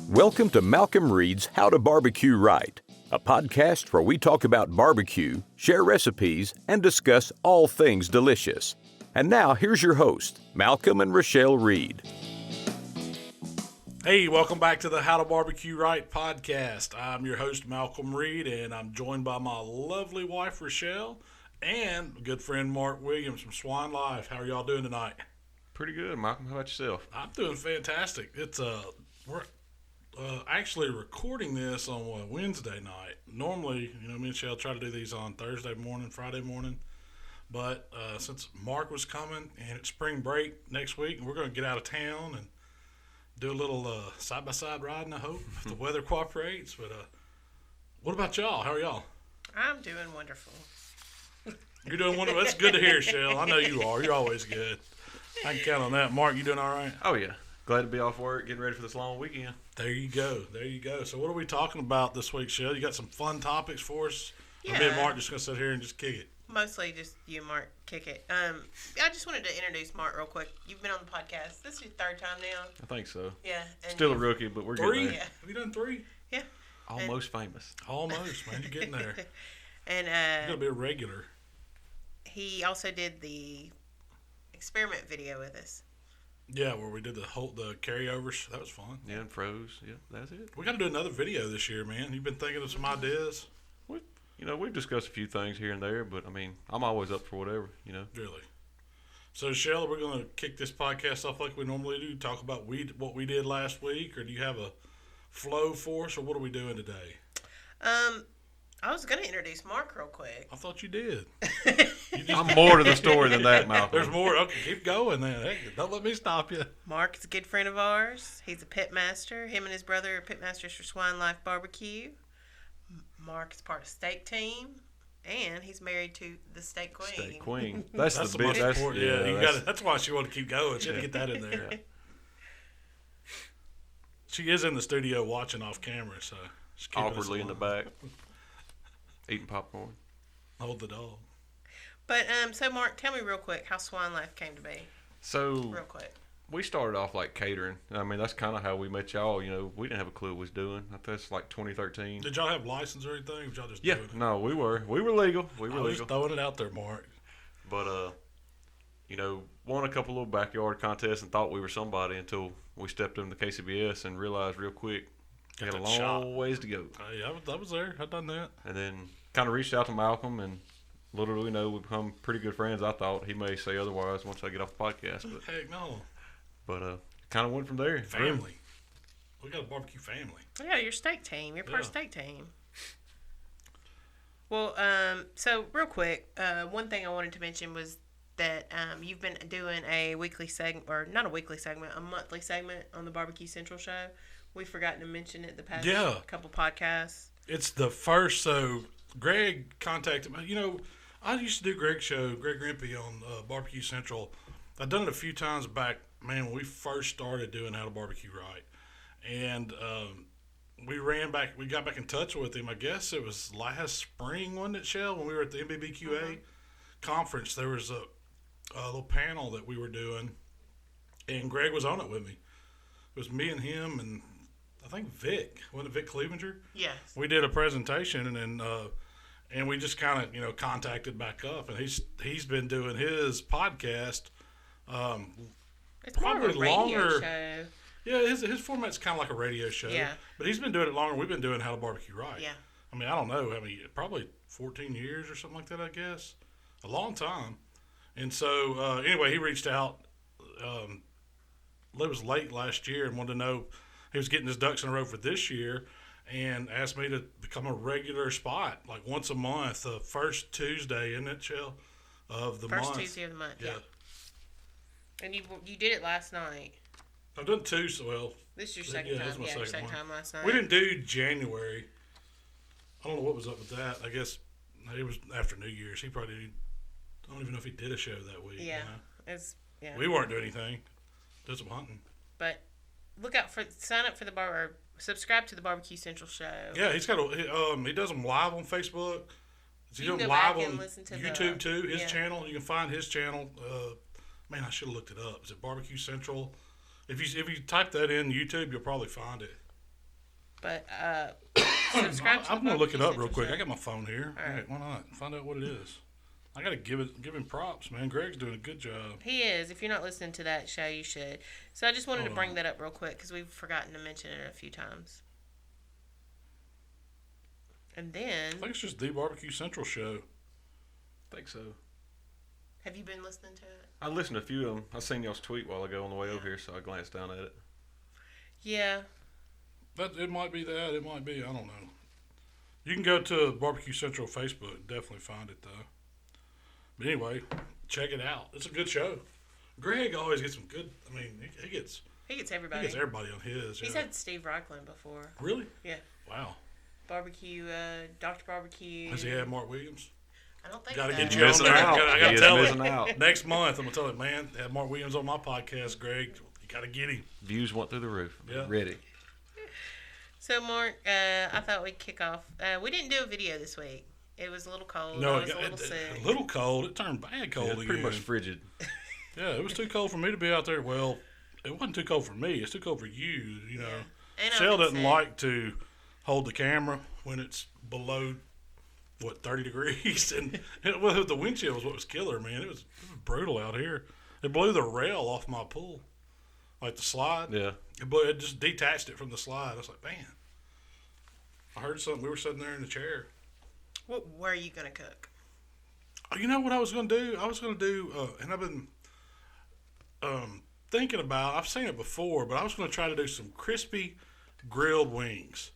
Welcome to Malcom Reed's How to Barbecue Right, a podcast where we talk about barbecue, share recipes, and discuss all things delicious. And now, here's your host, Malcom and Rachelle Reed. Hey, welcome back to the How to Barbecue Right Podcast. I'm your host, Malcom Reed, and I'm joined by my lovely wife, Rachelle, and good friend, Mark Williams from Swine Life. How are y'all doing tonight? Pretty good, Malcolm. How about yourself? I'm doing fantastic. We're actually recording this on Wednesday night. Normally, me and Rachelle try to do these on Thursday morning, Friday morning. But since Mark was coming and it's spring break next week, we're going to get out of town and do a little side-by-side riding, I hope, if the weather cooperates. But what about y'all? How are y'all? I'm doing wonderful. You're doing wonderful. That's good to hear, Shell. I know you are. You're always good. I can count on that. Mark, you doing all right? Oh, yeah. Glad to be off work, getting ready for this long weekend. There you go. There you go. So what are we talking about this week, Shell? You got some fun topics for us? Yeah. Or me and Mark just going to sit here and just kick it? Mostly just you, Mark, kick it. I just wanted to introduce Mark real quick. You've been on the podcast. This is your third time now. I think so. Yeah. And Still a rookie, but we're three? getting there. Yeah. Have you done three? Yeah. Almost famous. Almost, man. You're getting there. And You're going to be a regular. he also did the experiment video with us. Yeah, where we did the carryovers. That was fun. Yeah, and froze. Yeah, that's it. We got to do another video this year, man. You've been thinking of some ideas? We've discussed a few things here and there, but, I'm always up for whatever, Really? So, Shell, we're going to kick this podcast off like we normally do, talk about what we did last week, or do you have a flow for us, or what are we doing today? I was going to introduce Mark real quick. I thought you did. I'm more to the story than that, Malcolm. There's more. Okay, keep going then. Hey, don't let me stop you. Mark is a good friend of ours. He's a pit master. Him and his brother are pit masters for Swine Life BBQ. Mark is part of steak team, and he's married to the steak queen. Steak queen. That's the most big. important. Yeah, that's why she wanted to keep going. She had to get that in there. She is in the studio watching off camera, so she's keeping Awkwardly in the back, eating popcorn. Hold the dog. But so Mark, tell me real quick how Swine Life came to be. So Real quick. we started off like catering. That's kind of how we met y'all. We didn't have a clue what we was doing. I think that's like 2013. Did y'all have license or anything? Or was y'all just Yeah, doing it? no, we were legal. We were I was legal. just throwing it out there, Mark. But won a couple little backyard contests and thought we were somebody until we stepped into the KCBS and realized real quick we had a long ways to go. Yeah, I was there. I done that. And then kind of reached out to Malcolm, and little do we know, we've become pretty good friends. I thought he may say otherwise once I get off the podcast. But, Heck no. Kind of went from there. Family. We got a barbecue family. Yeah, your steak team. You're part of steak team. Well, so real quick, one thing I wanted to mention was that you've been doing a weekly segment, or not a weekly segment, a monthly segment on the BBQ Central Show. We've forgotten to mention it the past couple podcasts. It's the first, so Greg contacted me. I used to do Greg's show, Greg Rimpey, on BBQ Central. I've done it a few times back, man, when we first started doing How to Barbecue Right. And we got back in touch with him. I guess it was last spring, wasn't it, Shell, when we were at the MBBQA conference. There was a little panel that we were doing, and Greg was on it with me. It was me and him and I think Vic. Wasn't it Vic Clevenger? Yes. We did a presentation, and we just kind of contacted back up, and he's been doing his podcast. It's probably more of a radio longer. show. Yeah, his format's kind of like a radio show. Yeah. But he's been doing it longer. We've been doing How to Barbecue Right. Yeah. I don't know. Probably 14 years or something like that, I guess. A long time. And so, anyway, he reached out. It was late last year and wanted to know, he was getting his ducks in a row for this year and asked me to become a regular spot, like once a month, the first Tuesday, isn't it, Shell, of the month? First Tuesday of the month, yeah. And you did it last night. I've done two, so well. This is your second time. This is my Yeah, your second second one. time last night. We didn't do January. I don't know what was up with that. I guess it was after New Year's. He probably didn't, I don't even know if he did a show that week. Yeah. We weren't doing anything. Did some hunting. But sign up for subscribe to the BBQ Central Show. Yeah, he's got he does them live on Facebook. He You does can them go live back and on listen to YouTube too. His yeah. channel, you can find his channel. Man, I should have looked it up. Is it BBQ Central? If you type that in YouTube, you'll probably find it. But subscribe to I'm going to look it up real BBQ quick. Show. I got my phone here. All right, why not? Find out what it is. I got to give him props, man. Greg's doing a good job. He is. If you're not listening to that show, you should. So I just wanted to bring that up real quick because we've forgotten to mention it a few times. And then... I think it's just the BBQ Central Show. I think so. Have you been listening to it? I listened to a few of them. I seen y'all's tweet while ago on the way over here, so I glanced down at it. Yeah. It might be that. It might be. I don't know. You can go to BBQ Central Facebook. Definitely find it, though. But anyway, check it out. It's a good show. Greg always gets some good... I mean, he gets... He gets everybody. He gets everybody on his. He's had Steve Reichland before. Really? Yeah. Wow. Barbecue, Dr. Barbecue. Has he had Mark Williams? I don't think Gotta so. get you on there. I gotta He is tell missing him. out. Next month, I'm gonna tell him, man, have Mark Williams on my podcast, Greg. You gotta get him. Views went through the roof. Yeah. Ready. So, Mark, I thought we'd kick off. We didn't do a video this week. It was a little cold. No, I was a little sick. a little cold. It turned bad cold Yeah, again. pretty much frigid. Yeah, it was too cold for me to be out there. Well, it wasn't too cold for me. It's too cold for you. You know, And Shell I've been doesn't sick. like to hold the camera when it's below 30 degrees, and the wind chill was what was killer, man. It was brutal out here. It blew the rail off my pool, like the slide. Yeah. It just detached it from the slide. I was like, man. I heard something. We were sitting there in the chair. What were you going to cook? You know what I was going to do? I was going to do, and I've been thinking about, I've seen it before, but I was going to try to do some crispy grilled wings.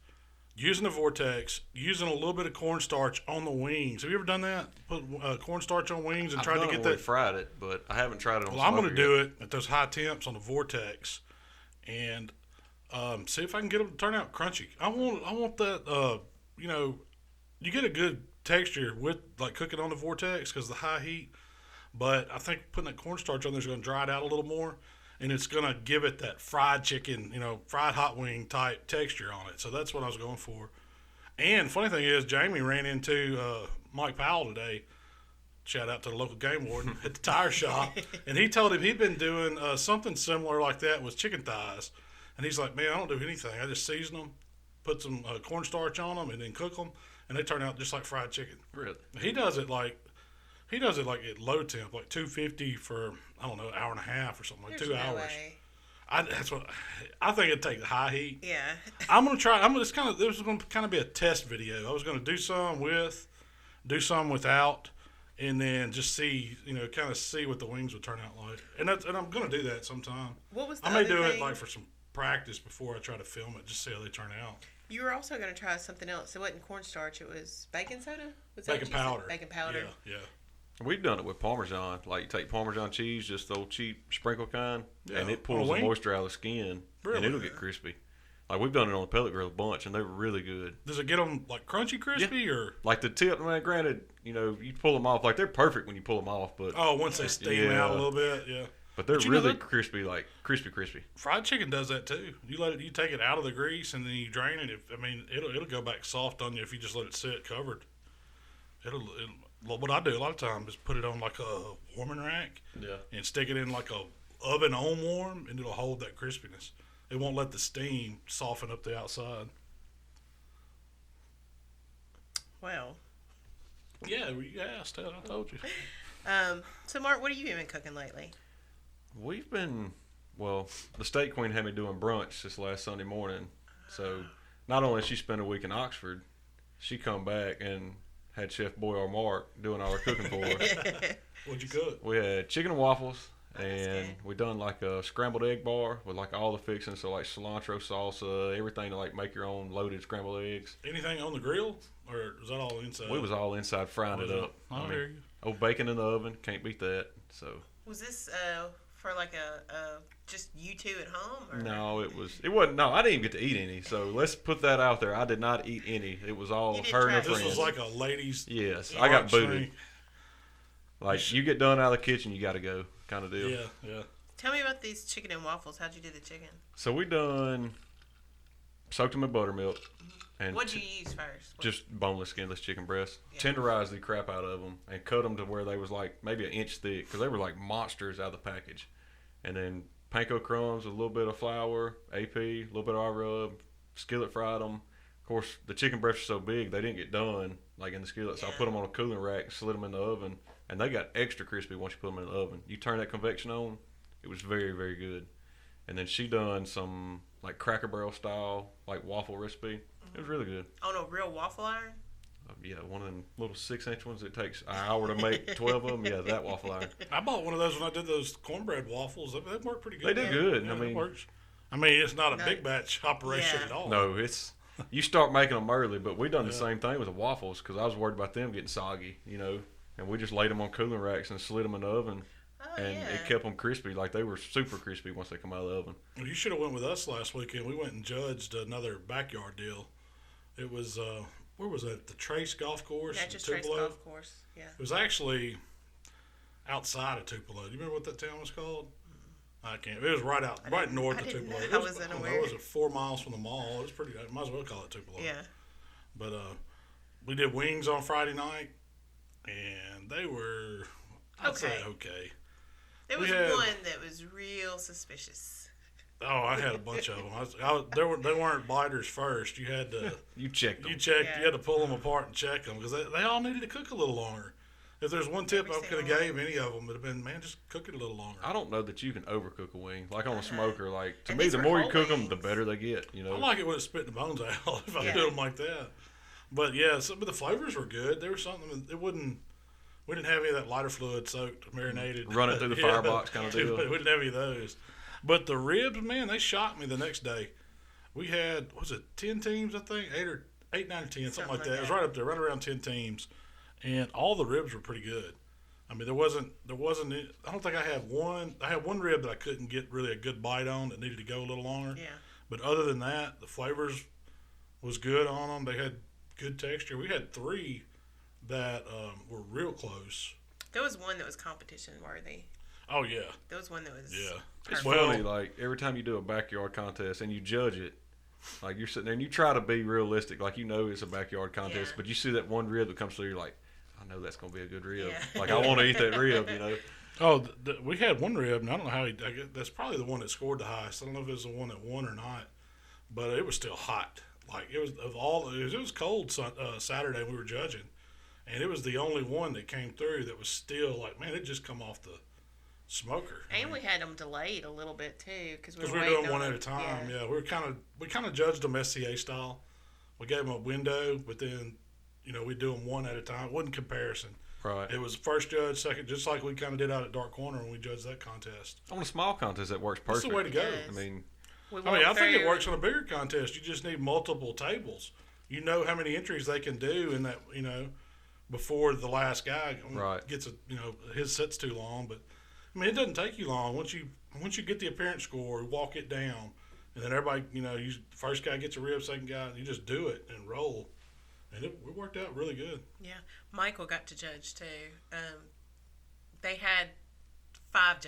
Using the Vortex, using a little bit of cornstarch on the wings. Have you ever done that? Put cornstarch on wings and I've tried to done get it where that? we fried it, but I haven't tried it on Well, I'm going to do yet. it at those high temps on the Vortex, and see if I can get them to turn out crunchy. I want that. You get a good texture with like cooking on the Vortex because of the high heat. But I think putting that cornstarch on there is going to dry it out a little more, and it's going to give it that fried chicken, fried hot wing type texture on it. So that's what I was going for. And funny thing is, Jamie ran into Mike Powell today. Shout out to the local game warden at the tire shop. And he told him he'd been doing something similar like that with chicken thighs. And he's like, man, I don't do anything. I just season them, put some cornstarch on them, and then cook them. And they turn out just like fried chicken. Really? He does it like at low temp, like 250 for, I don't know, an hour and a half or something, like There's 2 no hours. way. That's what I think. It'd take the high heat. Yeah. I'm gonna try. This was gonna kind of be a test video. I was gonna do some with, do some without, and then just see, kind of see what the wings would turn out like. And I'm gonna do that sometime. What was the I may other do it thing? like for some practice before I try to film it, just see how they turn out. You were also going to try something else. It wasn't cornstarch. It was baking soda? Was that Baking what you said? powder. Baking powder. Yeah. We've done it with Parmesan. Like, you take Parmesan cheese, just the old cheap sprinkle kind, Yeah. and it On a pulls the wing? moisture out of the skin, Really? and it'll get crispy. Like, we've done it on the pellet grill a bunch, and they're really good. Does it get them like crunchy crispy or? Like, the tip, man, granted, you pull them off. Like, they're perfect when you pull them off, but Oh, once they steam Yeah. out a little bit, yeah. they're But you know really that- crispy, like, crispy. Fried chicken does that too. You take it out of the grease and then you drain it. It'll go back soft on you if you just let it sit covered. What I do a lot of times is put it on like a warming rack Yeah. and stick it in like a oven on warm, and it'll hold that crispiness. It won't let the steam soften up the outside. Well. Yeah, you asked. I told you. So, Mark, what have you been cooking lately? We've been, the State Queen had me doing brunch this last Sunday morning. So, not only did she spend a week in Oxford, she come back and had Chef Boyar Mark doing all our cooking for her. What'd you cook? We had chicken and waffles, that's and good. we done like a scrambled egg bar with like all the fixings, so like cilantro salsa, everything to like make your own loaded scrambled eggs. Anything on the grill, or was that all inside? We was all inside frying it up. I hear you. Oh, bacon in the oven, can't beat that. So Was this for like a just you two at home? Or? no, it wasn't. No, I didn't even get to eat any. So let's put that out there. I did not eat any. It was all You did her and her try- This friends. was like a ladies. Yes, Yeah. I got brunch booted. thing. Like, you get done out of the kitchen, you got to go, kind of deal. Yeah. Tell me about these chicken and waffles. How'd you do the chicken? So we done soaked them in buttermilk, and What'd you use first? just boneless, skinless chicken breasts. Yeah. Tenderized the crap out of them and cut them to where they was like maybe an inch thick, because they were like monsters out of the package. And then panko crumbs, a little bit of flour, AP, a little bit of our rub, skillet fried them. Of course, the chicken breasts are so big they didn't get done like in the skillet, so I put them on a cooling rack, slid them in the oven, and they got extra crispy once you put them in the oven. You turn that convection on, it was very, very good. And then she done some like Cracker Barrel style like waffle recipe. It was really good. On a real waffle iron? Yeah, one of them little 6-inch ones. It takes an hour to make 12 of them. Yeah, that waffle iron. I bought one of those when I did those cornbread waffles. They work pretty good. They do good. Yeah, I mean, it works. I mean, it's not a big batch operation at all. No, it's you start making them early. But we done the same thing with the waffles because I was worried about them getting soggy, and we just laid them on cooling racks and slid them in the oven. And it kept them crispy, like they were super crispy once they come out of the oven. Well, you should have went with us last weekend. We went and judged another backyard deal. It was where was that? The Trace Golf Course. Yeah, just Trace Golf Course. Yeah. It was actually outside of Tupleo. Do you remember what that town was called? I can't. It was right north of Tupleo. I wasn't aware. It was 4 miles from the mall. It was pretty. I might as well call it Tupleo. Yeah. But we did wings on Friday night, and they were I'd say okay. There was one that was real suspicious. Oh, I had a bunch of them. They weren't biters first. You had to. You checked them. You had to pull them apart and check them because they all needed to cook a little longer. If there's one tip I could have gave any of them, it'd have been, man, just cook it a little longer. I don't know that you can overcook a wing. Like on a smoker, like to me, the more you cook them, the better they get. I like it when it's spitting the bones out if I do them like that. But yeah, but the flavors were good. There was something it wouldn't. We didn't have any of that lighter fluid soaked, marinated. Run it through the firebox kind of deal. We didn't have any of those. But the ribs, man, they shocked me the next day. We had, 10 teams, I think? 8, 9, or 10, something like that. It was right up there, right around 10 teams. And all the ribs were pretty good. I mean, there wasn't, I don't think I had one rib that I couldn't get really a good bite on that needed to go a little longer. Yeah. But other than that, the flavors was good on them. They had good texture. We had 3 that were real close. There was one that was competition worthy. Oh, yeah. There was one that was It's funny, like, every time you do a backyard contest and you judge it, like, you're sitting there and you try to be realistic, like, it's a backyard contest, but you see that one rib that comes through, you're like, I know that's going to be a good rib. Yeah. Like, I want to eat that rib, Oh, we had one rib, and I don't know how that's probably the one that scored the highest. I don't know if it was the one that won or not, but it was still hot. Like, it was cold Saturday we were judging, and it was the only one that came through that was still like, man, it just come off the smoker. And we had them delayed a little bit too because we were doing one at a time. Yeah, we kind of judged them SCA style. We gave them a window, but then we do them one at a time. It wasn't comparison. Right. It was first judge, second, just like we kind of did out at Dark Corner when we judged that contest. On a small contest, that works perfect. That's the way to go. I mean, I think it works on a bigger contest. You just need multiple tables. You know how many entries they can do in that, before the last guy gets his set's too long. But I mean, it doesn't take you long once you get the appearance score, walk it down, and then everybody, first guy gets a rib, second guy, you just do it and roll, and it worked out really good. Yeah, Michael got to judge too. They had 5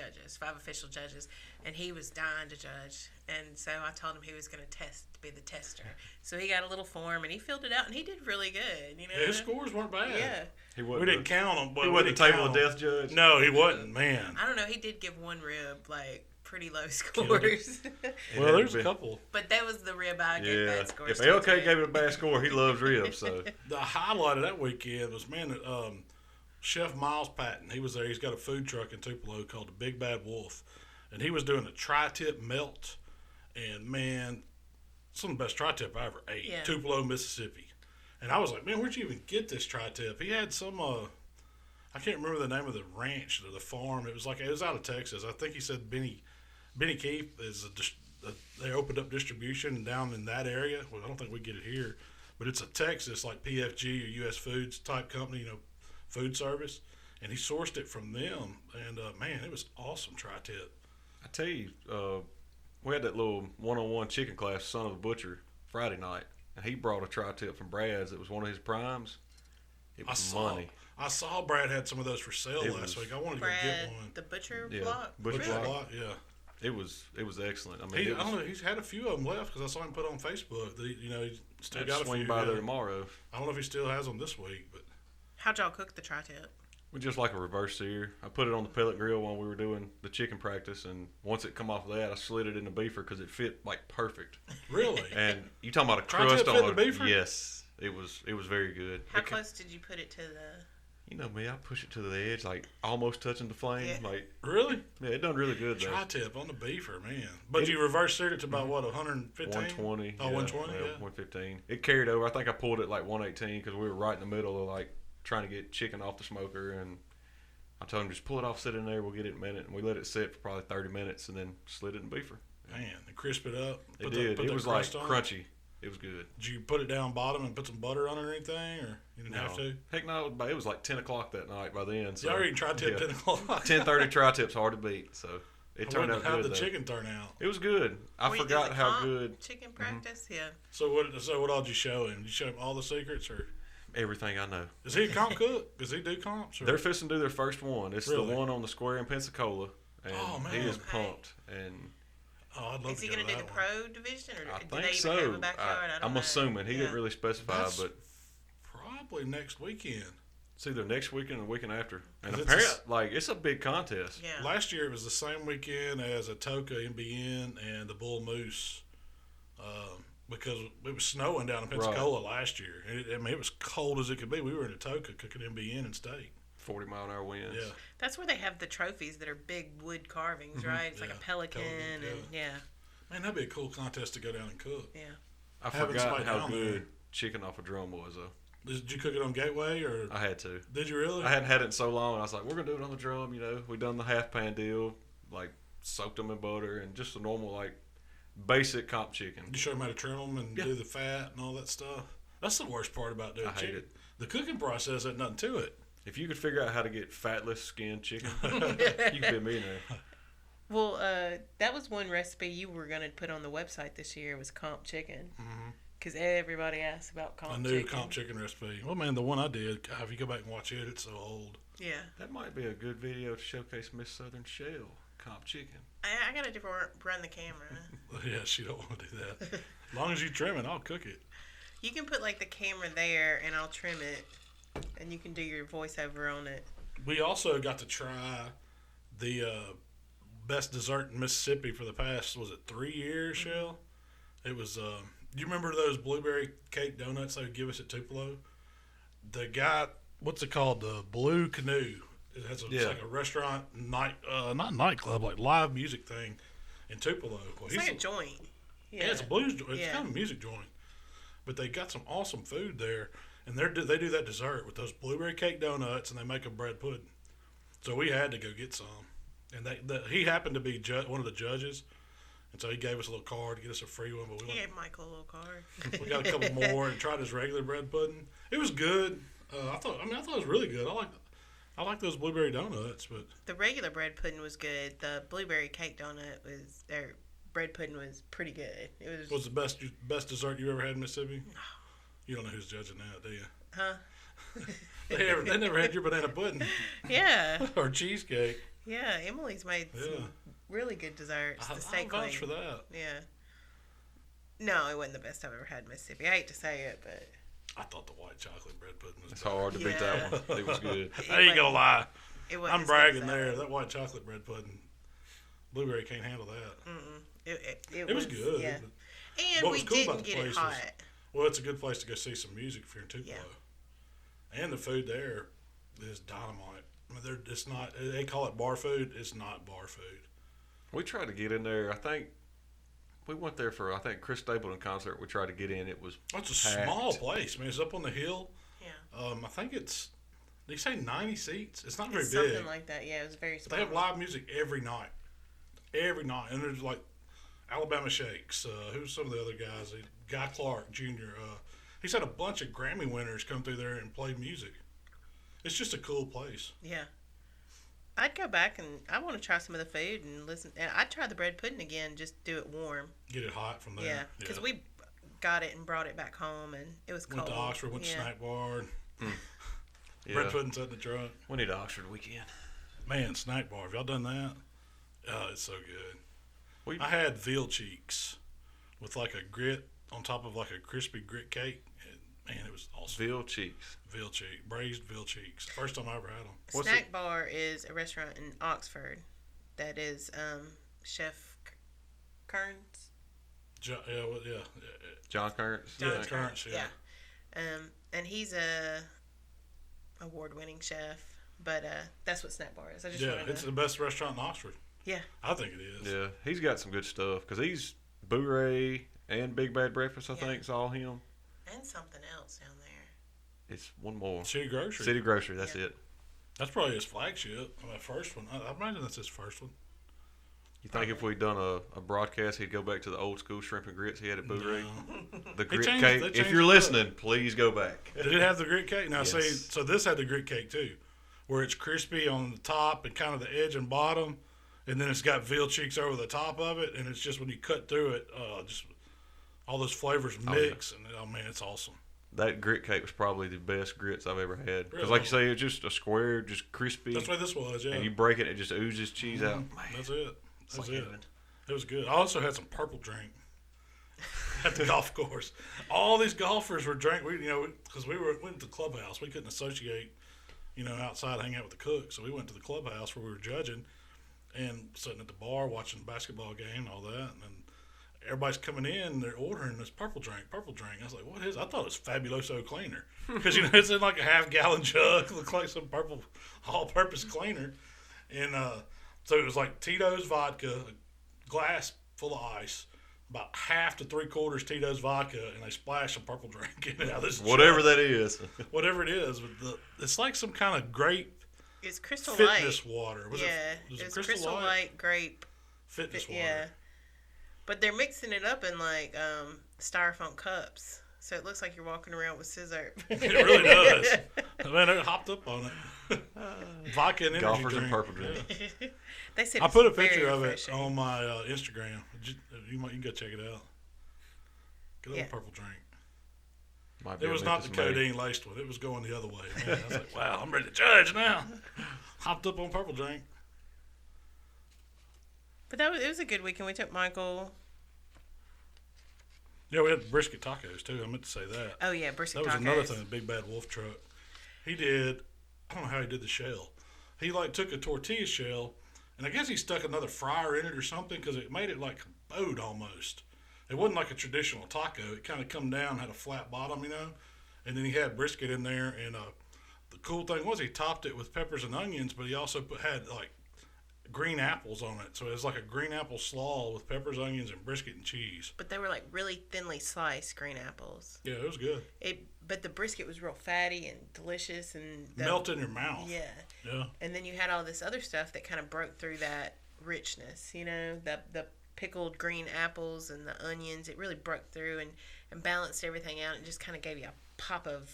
official judges, and he was dying to judge. And so I told him he was going to be the tester. So he got a little form, and he filled it out, and he did really good. Yeah, his scores weren't bad. Yeah. We didn't count them. But he wasn't a table of death judge? No, he wasn't, man. I don't know. He did give one rib, pretty low scores. Well, there's a couple. But that was the rib I gave bad scores If LK gave it a bad score, he loves ribs. So the highlight of that weekend was, Chef Miles Patton. He was there. He's got a food truck in Tupleo called the Big Bad Wolf, and he was doing a tri-tip melt. And man, some of the best tri-tip I ever ate. Yeah. Tupelo, Mississippi. And I was like, man, where'd you even get this tri-tip? He had some, I can't remember the name of the ranch or the farm. It was out of Texas. I think he said Benny Keith is they opened up distribution down in that area. Well, I don't think we get it here, but it's a Texas like PFG or U.S. Foods type company, food service. And he sourced it from them. And man, it was awesome tri-tip. I tell you, we had that little one-on-one chicken class, Son of a Butcher, Friday night, and he brought a tri-tip from Brad's. It was one of his primes. It was money. I saw Brad had some of those for sale last week. I wanted to go get one. The Butcher Block? Butcher Block, yeah. It was excellent. I mean, I don't know. He's had a few of them left because I saw him put on Facebook. He's still got a few. Swing by there tomorrow. I don't know if he still has them this week, but how'd y'all cook the tri-tip? We just like a reverse-seared. I put it on the pellet grill when we were doing the chicken practice, and once it come off of that, I slid it in the beefer because it fit perfect. Really? And you talking about a Tri-tip crust fit on the beefer? Yes, it was very good. How close did you put it to the? You know me, I push it to the edge, like almost touching the flame. Yeah. Like Really? yeah, it done really good though. Tri-tip on the beefer, man. But you reverse-seared it to about, what, 115? 120. Oh, 120, yeah. 115. It carried over. I think I pulled it like 118 because we were right in the middle of like trying to get chicken off the smoker, and I told him just pull it off, sit in there, we'll get it in a minute, and we let it sit for probably 30 minutes, and then slid it in the beefer. Man, and crisp it up. It did. It was like crunchy. It was good. Did you put it down bottom and put some butter on it or anything, or you didn't have to? Heck no, it was like 10 o'clock that night by then. So, You already tri-tip 10 o'clock. 10:30 tri-tip's hard to beat, so it turned out How'd good. the though. chicken turn out? It was good. I Were you forgot doing how comp good chicken practice. Yeah. So what all did you show him? Did you show him all the secrets, or everything I know. is he a comp cook? Does he do comps? Or? They're fixing to do their first one. It's Really? the one on the square in Pensacola, and Oh, man. he is Okay. pumped. And Oh, I'd love Is to he go going to do that the one. pro division, or I do think they even so. have a backyard? I don't I'm know. assuming he Yeah. didn't really specify, That's but probably next weekend. it's either next weekend or the weekend after. And 'Cause apparently, it's a big contest. Yeah. Last year it was the same weekend as Atoka, NBN, and the Bull Moose, because it was snowing down in Pensacola last year. And it was cold as it could be. We were in Atoka cooking NBN and steak. 40-mile-an-hour winds. Yeah. That's where they have the trophies that are big wood carvings, right? It's like a Yeah. pelican, Pelican, and yeah. Man, that'd be a cool contest to go down and cook. Yeah. I Having forgot somebody how down good there. chicken off a drum was, though. Did you cook it on Gateway, or I had to. did you really? I hadn't had it in so long, and I was like, we're going to do it on the drum, We done the half-pan deal, like, soaked them in butter, and just a normal, like, basic comp chicken. You show them how to trim them and Yeah. do the fat and all that stuff. That's the worst part about doing I hate chicken. it. The cooking process had nothing to it. If you could figure out how to get fatless skinned chicken, you could be a millionaire. Well, that was one recipe you were going to put on the website this year was comp chicken. Because everybody asks about comp A chicken. new comp chicken recipe. Well, man, the one I did, if you go back and watch it, it's so old. Yeah. That might be a good video to showcase Miss Southern Shell comp chicken. I got to run the camera. Yeah, she don't want to do that. As long as you trim it, I'll cook it. You can put like the camera there and I'll trim it. And you can do your voiceover on it. We also got to try the best dessert in Mississippi for the past, was it 3 years, Shell? It was, do you remember those blueberry cake donuts they would give us at Tupleo? The guy, what's it called? The Blue Canoe. It has it's like a restaurant, not nightclub, like live music thing in Tupleo. Well, It's like a joint. Yeah, it's a blues joint. It's Yeah. kind of a music joint. But they got some awesome food there. And they do that dessert with those blueberry cake donuts, and they make a bread pudding. So we had to go get some. And he happened to be one of the judges. And so he gave us a little card to get us a free one. But He gave Michael a little card. we got a couple more and tried his regular bread pudding. It was good. I thought it was really good. I like those blueberry donuts, but The regular bread pudding was good. The blueberry cake donut their bread pudding was pretty good. It was the best dessert you ever had in Mississippi? You don't know who's judging that, do you? Huh? They never had your banana pudding Yeah. or cheesecake. Yeah, Emily's made Yeah. some really good desserts. The I'll steak vouch wing. for that. Yeah. No, it wasn't the best I've ever had in Mississippi. I hate to say it, but I thought the white chocolate bread pudding was It's better. hard to beat that one. It was good. I ain't gonna lie. it wasn't I'm as good bragging as there. that. That white chocolate bread pudding, blueberry can't handle that. It was good. Yeah. but- And What we was cool about didn't the get it place hot. Well, it's a good place to go see some music if you're in Tupleo. Yeah. And the food there is dynamite. I mean, it's not. They call it bar food. It's not bar food. We tried to get in there. I think we went there for Chris Stapleton concert. We tried to get in. It was It's a packed. small place. I mean, it's up on the hill. Yeah. I think it's. They say 90 seats. It's not very It's big. something like that. Yeah, it was very But small. they have live music every night. Every night. And there's like Alabama Shakes. Who's some of the other guys? Guy Clark Jr. He's had a bunch of Grammy winners come through there and play music. It's just a cool place. Yeah. I'd go back and I want to try some of the food and listen. And I'd try the bread pudding again, just do it warm. Get it hot from there. Yeah, because we got it and brought it back home and it was cold. Went to Oxford, went to Snack Bar. And Yeah. bread pudding sat in the trunk. We need an Oxford weekend. Man, Snack Bar. Have y'all done that? Oh, it's so good. We- I had veal cheeks with like a grit on top of like a crispy grit cake. And, man, it was awesome. Veal cheeks. Veal cheek, braised veal cheeks. First time I ever had them. What's Snack Bar is a restaurant in Oxford that is Chef Kearns. Yeah. John Kearns. John Yeah, Kearns, yeah. And he's a award-winning chef. But that's what Snack Bar is. I just wanted it's the best restaurant in Oxford. Yeah. I think it is. Yeah, he's got some good stuff because he's Boo-Ray and Big Bad Breakfast. I think it's all him. And something else down there. It's one more. City Grocery. City Grocery. That's it. That's probably his flagship. My first one. I imagine that's his first one. You think if we'd done a broadcast, he'd go back to the old school shrimp and grits he had at Boo-Ray? No. The grit changed- cake. they If changed you're it up. listening, please go back. Did it have the grit cake? Now, Yes. see, so this had the grit cake too, where it's crispy on the top and kind of the edge and bottom, and then it's got veal cheeks over the top of it, and it's just when you cut through it, just all those flavors mix, and oh man, it's awesome. That grit cake was probably the best grits I've ever had. Because Really? like you say, it's just a square, just crispy. That's what this was, yeah. And you break it, it just oozes cheese out. Man, That's it. That's like it. heaven. It was good. I also had some purple drink at the golf course. All these golfers were drinking. Because we went to the clubhouse. We couldn't associate, outside hang out with the cook. So we went to the clubhouse where we were judging and sitting at the bar watching the basketball game and all that. And then everybody's coming in. They're ordering this purple drink. I was like, what is it? I thought it was Fabuloso cleaner. Because, it's in like a half-gallon jug. It looked like some purple all-purpose cleaner. And so it was like Tito's vodka, glass full of ice, about half to 3/4 Tito's vodka, and they splash some purple drink in it. Whatever that is. Whatever it is, it's like some kind of grape It's Crystal fitness Light. water. Was It's Crystal Light grape. Fitness water. Yeah. But they're mixing it up in like styrofoam cups. So it looks like you're walking around with scissor. It really does. Man, they hopped up on it. Vodka and energy Golfers drink. and purple drink. Yeah. They said I put a it's very picture of it refreshing. on my Instagram. You can go check it out. Good old Yeah. purple drink. Might be It a was not the Memphis In May. codeine laced one. It was going the other way. Man, I was like, wow, I'm ready to judge now. Hopped up on purple drink. But it was a good weekend. We took Michael. Yeah, we had brisket tacos too. I meant to say that. Oh yeah, brisket That was tacos. another thing, the Big Bad Wolf Truck. He did, I don't know how he did the shell. He took a tortilla shell, and I guess he stuck another fryer in it or something because it made it like a boat almost. It wasn't like a traditional taco. It kind of come down, had a flat bottom, and then he had brisket in there. And the cool thing was he topped it with peppers and onions, but he also had like green apples on it. So it was like a green apple slaw with peppers, onions, and brisket and cheese. But they were like really thinly sliced green apples. Yeah, it was good. But the brisket was real fatty and delicious and Melt in your mouth. Yeah. Yeah. And then you had all this other stuff that kind of broke through that richness, the pickled green apples and the onions. It really broke through and balanced everything out and just kind of gave you a pop of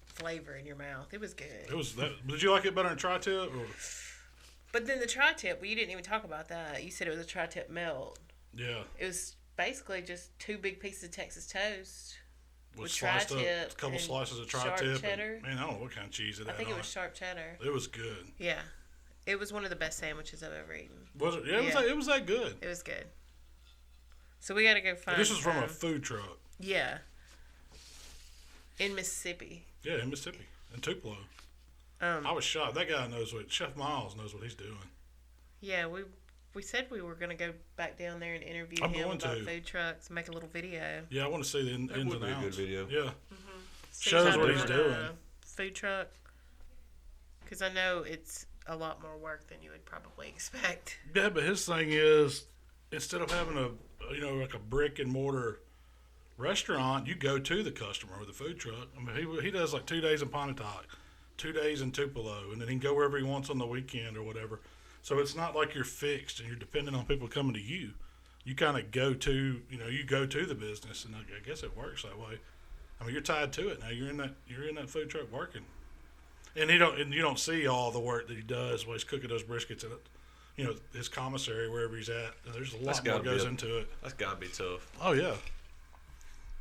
flavor in your mouth. It was good. It was that. Did you like it better than tri-tip? Or? But then the tri-tip, well, you didn't even talk about that. You said it was a tri-tip melt. Yeah. It was basically just 2 big pieces of Texas toast with Sliced up, tri-tip a couple and slices of sharp tri-tip. cheddar. Man, I don't know what kind of cheese it had I think on it was sharp cheddar. It was good. Yeah. It was one of the best sandwiches I've ever eaten. Was it? Yeah, Yeah. it was that good. It was good. So we got to go find This is from a some- food truck. Yeah. In Mississippi. Yeah, in Mississippi. In Tupleo. I was shocked. That guy Chef Miles knows what he's doing. Yeah, we said we were going to go back down there and interview I'm him going about to. food trucks, make a little video. Yeah, I want to see the ins and would be a outs. good video. Yeah. See Shows how what to he's run doing. a Food truck. Because I know it's a lot more work than you would probably expect. Yeah, but his thing is, instead of having like a brick and mortar restaurant, you go to the customer with a food truck. I mean, he does like 2 days in Pontotoc, 2 days in Tupleo, and then he can go wherever he wants on the weekend or whatever. So it's not like you're fixed and you're dependent on people coming to you. You kind of go to, you go to the business, and I guess it works that way. I mean, you're tied to it now. You're in that food truck working, and you don't see all the work that he does while he's cooking those briskets in his commissary wherever he's at. There's a lot more goes into it. That's got to be tough. Oh yeah.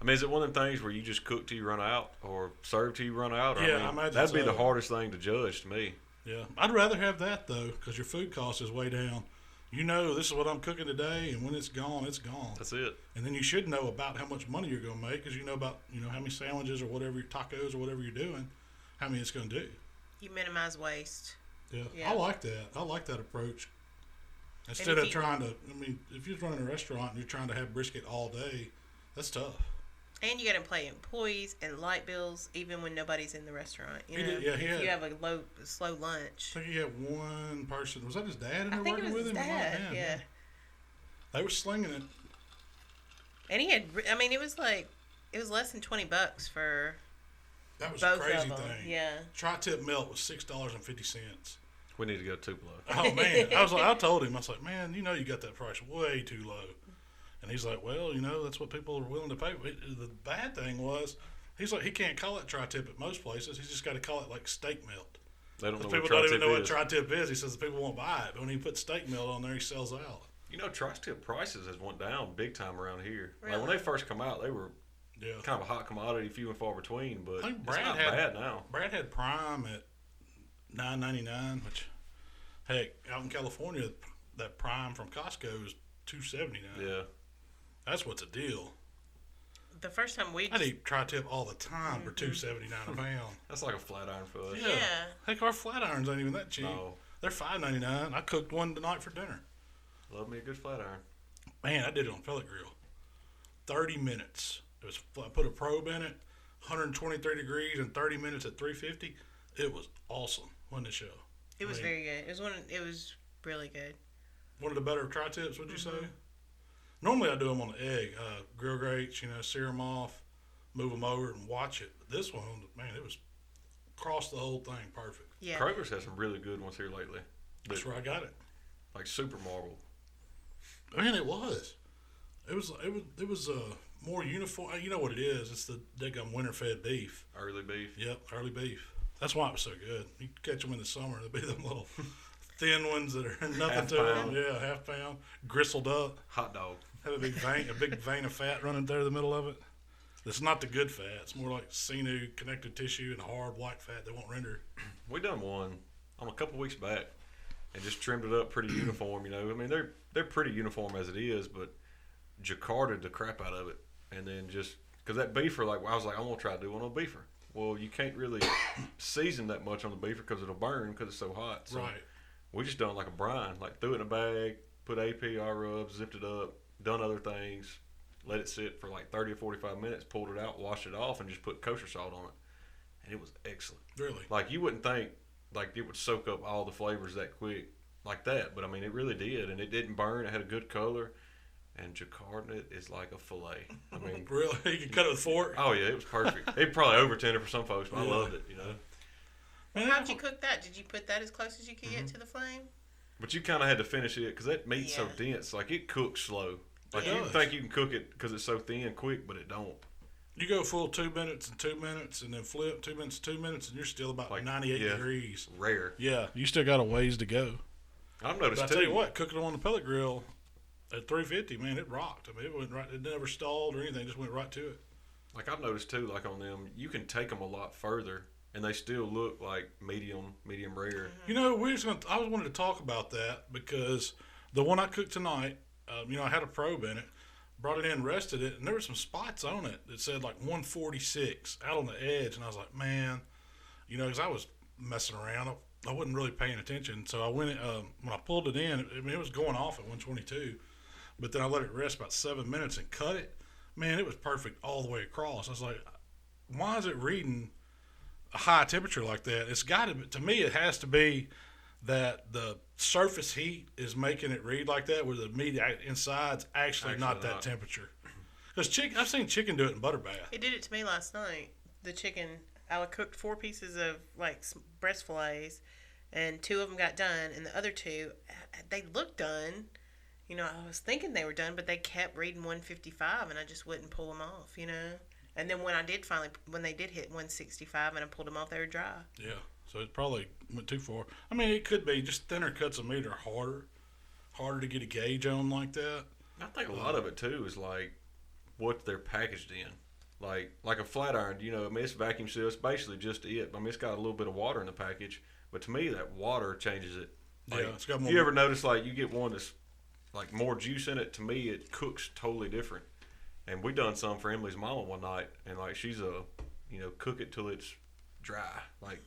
I mean, is it one of them things where you just cook till you run out or serve till you run out? Or, Yeah, I I mean, imagine that'd be so. the hardest thing to judge to me. Yeah, I'd rather have that though, because your food cost is way down. This is what I'm cooking today, and when it's gone, it's gone. That's it. And then you should know about how much money you're going to make, because you know about how many sandwiches or whatever, tacos or whatever you're doing, how many it's going to do. You minimize waste. Yeah, Yeah. I like that. I like that approach. Instead of trying to, if you're running a restaurant and you're trying to have brisket all day, that's tough. And you got to pay employees and light bills even when nobody's in the restaurant. You know, if you have a slow lunch. I think he had one person. Was that his dad in there working with him? Dad, yeah. They were slinging it. And he had, it was less than $20 for that was both a crazy of them. thing. Yeah. Tri-tip melt was $6.50. We need to go Tupleo. Oh man, I told him, I was like, man, you got that price way too low. And he's like, well, that's what people are willing to pay. The bad thing was, he's like, he can't call it tri-tip at most places. He's just got to call it like steak melt. They don't know people what don't even tri-tip know is. what tri-tip is. He says the people won't buy it. But when he puts steak melt on there, he sells out. Tri-tip prices has went down big time around here. Really? Like when they first come out, they were kind of a hot commodity, few and far between. But I think it's not bad now. Brad had Prime at $9.99, which, heck, out in California, that Prime from Costco is $2.79. Yeah. That's what's a deal. The first time I eat tri-tip all the time for $2.79 a pound. That's like a flat iron for us. Yeah. Heck, our flat irons ain't even that cheap. No. They're $5.99. I cooked one tonight for dinner. Love me a good flat iron. Man, I did it on pellet grill. 30 minutes. I put a probe in it, 123 degrees, and 30 minutes at 350. It was awesome. Wasn't it, show? It was very good. It was really good. One of the better tri-tips, would you say? Normally I do them on the egg. Grill grates, sear them off, move them over, and watch it. But this one, man, it was across the whole thing perfect. Yeah. Kroger's had some really good ones here lately. That's where I got it. Like super marble. Man, it was. It was more uniform. You know what it is? It's the daggum winter-fed beef. Early beef. Yep, early beef. That's why it was so good. You catch them in the summer, they'll be them little thin ones that are nothing Half to pound. them. Yeah, half pound, gristled up. Hot dog. Have a big vein of fat running through the middle of it. It's not the good fat. It's more like sinew, connective tissue, and hard white fat that won't render. We done one on a couple weeks back and just trimmed it up pretty uniform. They're pretty uniform as it is, but jacquarded the crap out of it, and then just because that beefer, I was like, I'm gonna try to do one on beefer. Well, you can't really season that much on the beefer because it'll burn because it's so hot. So Right. we just done like a brine, threw it in a bag, put APR rub, zipped it up, done other things, let it sit for 30 or 45 minutes, pulled it out, washed it off, and just put kosher salt on it, and it was excellent. Really? You wouldn't think it would soak up all the flavors that quick like that, but it really did, and it didn't burn. It had a good color, and jacquarding it is like a fillet. Really? You can cut it with a fork? Oh yeah, it was perfect. It probably over tender for some folks, but I loved it. Man, How'd you cook that? Did you put that as close as you could get to the flame? But you kind of had to finish it because that meat's so dense. It cooks slow. You think you can cook it because it's so thin quick, but it don't. You go full 2 minutes and 2 minutes, and then flip 2 minutes, 2 minutes, and you're still about 98 degrees. Rare. Yeah, you still got a ways to go. I've noticed But I tell you what, cooking them on the pellet grill at 350, man, it rocked. It went right. It never stalled or anything. It just went right to it. I've noticed too, on them, you can take them a lot further, and they still look like medium rare. I was wanting to talk about that because the one I cooked tonight, I had a probe in it, brought it in, rested it, and there were some spots on it that said 146 out on the edge, and I was like, man, because I was messing around. I wasn't really paying attention, so I went when I pulled it in. It was going off at 122, but then I let it rest about 7 minutes and cut it. Man, it was perfect all the way across. I was like, why is it reading a high temperature like that? It's got to me. It has to be that the surface heat is making it read like that, where the meat inside's actually not that temperature. Because I've seen chicken do it in butter bath. It did it to me last night. The chicken, I cooked 4 pieces of breast fillets, and 2 of them got done, and the other 2, they looked done. I was thinking they were done, but they kept reading 155, and I just wouldn't pull them off. And then when they did hit 165, and I pulled them off, they were dry. Yeah, so it probably went too far. It could be just thinner cuts of meat are harder to get a gauge on like that. I think a lot of it too is what they're packaged in. Like a flat iron, it's vacuum sealed. It's basically just it. It's got a little bit of water in the package, but to me that water changes it. It's got more. You ever notice you get one that's more juice in it? To me, it cooks totally different. And we done some for Emily's mama one night, and she's cook it till it's dry.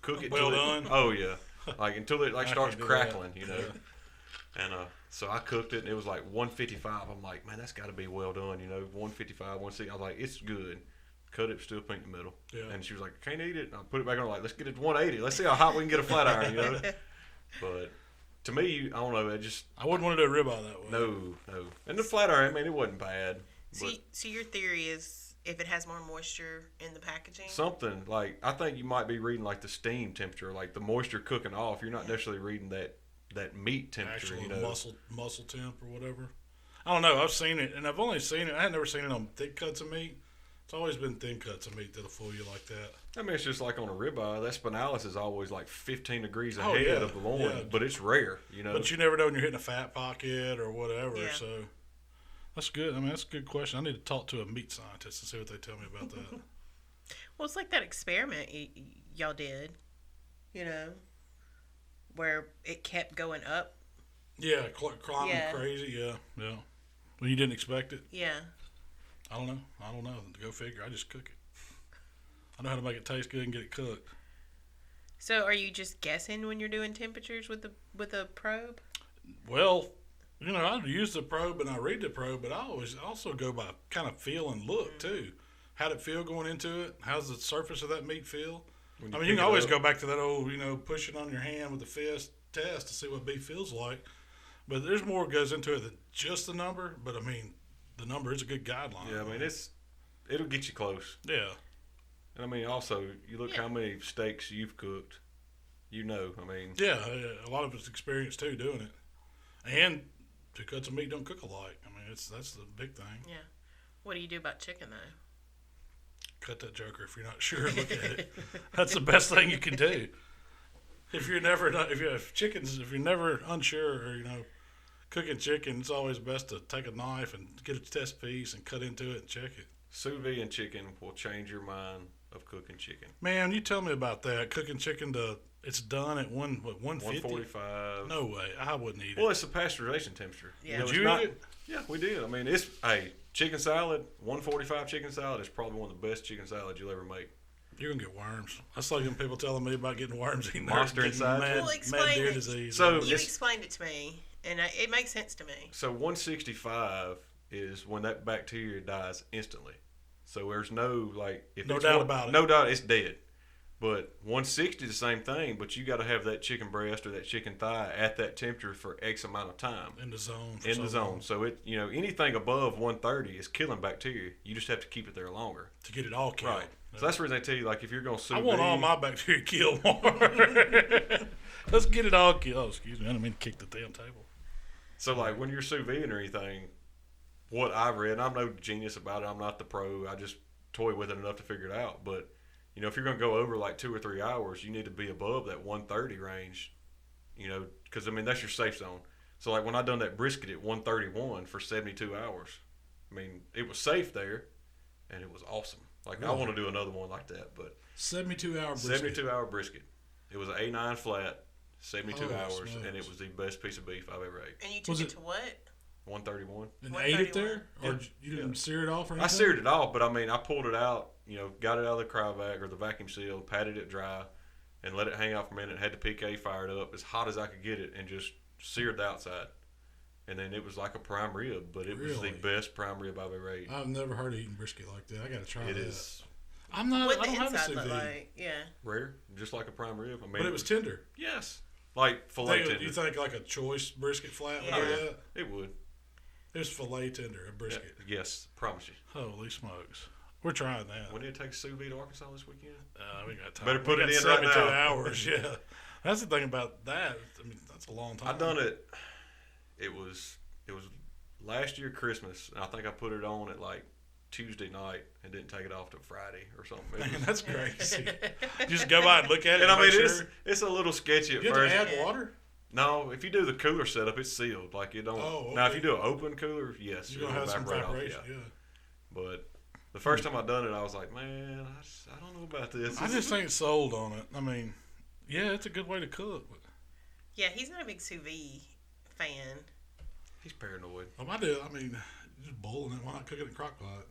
Cook it well till done. Oh yeah, until it starts crackling. And so I cooked it, and it was like 155. I'm like, man, that's got to be well done, 155, 160. I was like, it's good. Cut it, still pink in the middle. Yeah. And she was like, can't eat it. And I put it back on, like, let's get it to 180. Let's see how hot we can get a flat iron, But to me, I don't know. I wouldn't want to do a ribeye that way. No. And the flat iron, I mean, it wasn't bad. So your theory is if it has more moisture in the packaging? Something like, I think you might be reading like the steam temperature, like the moisture cooking off. You're not necessarily reading that meat temperature, Actual muscle temp or whatever. I don't know. I've seen it, and I've only seen it. I had never seen it on thick cuts of meat. It's always been thin cuts of meat that'll fool you like that. I mean, it's just like on a ribeye. That spinalis is always like 15 degrees ahead of the loin, but it's rare, But you never know when you're hitting a fat pocket or whatever. Yeah. So that's good. I mean, that's a good question. I need to talk to a meat scientist and see what they tell me about that. Well, it's like that experiment y'all did, where it kept going up. Yeah, climbing crazy. Yeah. Well, you didn't expect it? Yeah. I don't know. Go figure. I just cook it. I know how to make it taste good and get it cooked. So, are you just guessing when you're doing temperatures with a probe? Well, I use the probe and I read the probe, but I always also go by kind of feel and look too. How'd it feel going into it? How's the surface of that meat feel? You can always go back to that old, pushing on your hand with the fist test to see what beef feels like. But there's more goes into it than just the number. But I mean, the number is a good guideline. Yeah, I mean, it'll get you close. Yeah. And I mean, also, you look how many steaks you've cooked. I mean. Yeah, a lot of it's experience too doing it. And 2 cuts of meat don't cook alike. I mean, that's the big thing. Yeah. What do you do about chicken though? Cut that joker if you're not sure. Look at it. That's the best thing you can do. If you're never unsure or cooking chicken, it's always best to take a knife and get a test piece and cut into it and check it. Sous vide chicken will change your mind of cooking chicken. Man, you tell me about that. Cooking chicken it's done at 150? 145. No way. I wouldn't eat it. Well, it's a pasteurization temperature. Yeah. Did you eat it? Yeah, we did. I mean, chicken salad, 145 chicken salad is probably one of the best chicken salads you'll ever make. You're going to get worms. That's like when people telling me about getting worms eating monster inside. Mad deer disease. So you explained it to me, and it makes sense to me. So 165 is when that bacteria dies instantly. So there's no doubt about it. No doubt it's dead. But 160 is the same thing, but you got to have that chicken breast or that chicken thigh at that temperature for X amount of time. In the zone. Long. So it anything above 130 is killing bacteria. You just have to keep it there longer to get it all killed. Right. So that's the reason they tell you, if you're going to sous vide. I want all my bacteria killed more. Let's get it all killed. Oh, excuse me. I didn't mean to kick the damn table. So when you're sous vide or anything, what I've read, and I'm no genius about it. I'm not the pro. I just toy with it enough to figure it out. But if you're going to go over 2 or 3 hours, you need to be above that 130 range. Because that's your safe zone. So when I done that brisket at 131 for 72 hours, it was safe there, and it was awesome. I want to do another one like that, but 72-hour brisket. 72-hour brisket. It was an A9 flat, 72 hours, smokes. And it was the best piece of beef I've ever ate. And you took it to what? 131. And ate it there? Or you didn't sear it off or anything? I seared it off, but I pulled it out, got it out of the cryovac or the vacuum seal, patted it dry, and let it hang out for a minute. Had the PK fired up as hot as I could get it and just seared the outside. And then it was like a prime rib, but it was the best prime rib I've ever ate. I've never heard of eating brisket like that. I got to try that. It is. I don't have a sous vide. Like? Yeah. Rare, just like a prime rib. But it was tender. Yes. Like filet tender. You think like a choice brisket flat would do that? It would. It was filet tender, a brisket. Yeah, yes, promise you. Holy smokes. We're trying that. We need to take sous vide to Arkansas this weekend. We got time. Better put it in right now. 72 hours, yeah. That's the thing about that. That's a long time. I done it. It was last year Christmas, and I think I put it on at Tuesday night and didn't take it off till Friday or something. Man, that's crazy. Just go by and look at it. And it's a little sketchy at first. You have to add water? No, if you do the cooler setup, it's sealed. It don't. Oh, okay. Now, if you do an open cooler, yes, you're gonna have some evaporation. Yeah. But the first time I done it, I was like, man, I don't know about this. I just ain't sold on it. Yeah, it's a good way to cook. But... Yeah, he's not a big sous vide fan. He's paranoid. I do. Just boiling it. Why not cook it in a crock pot?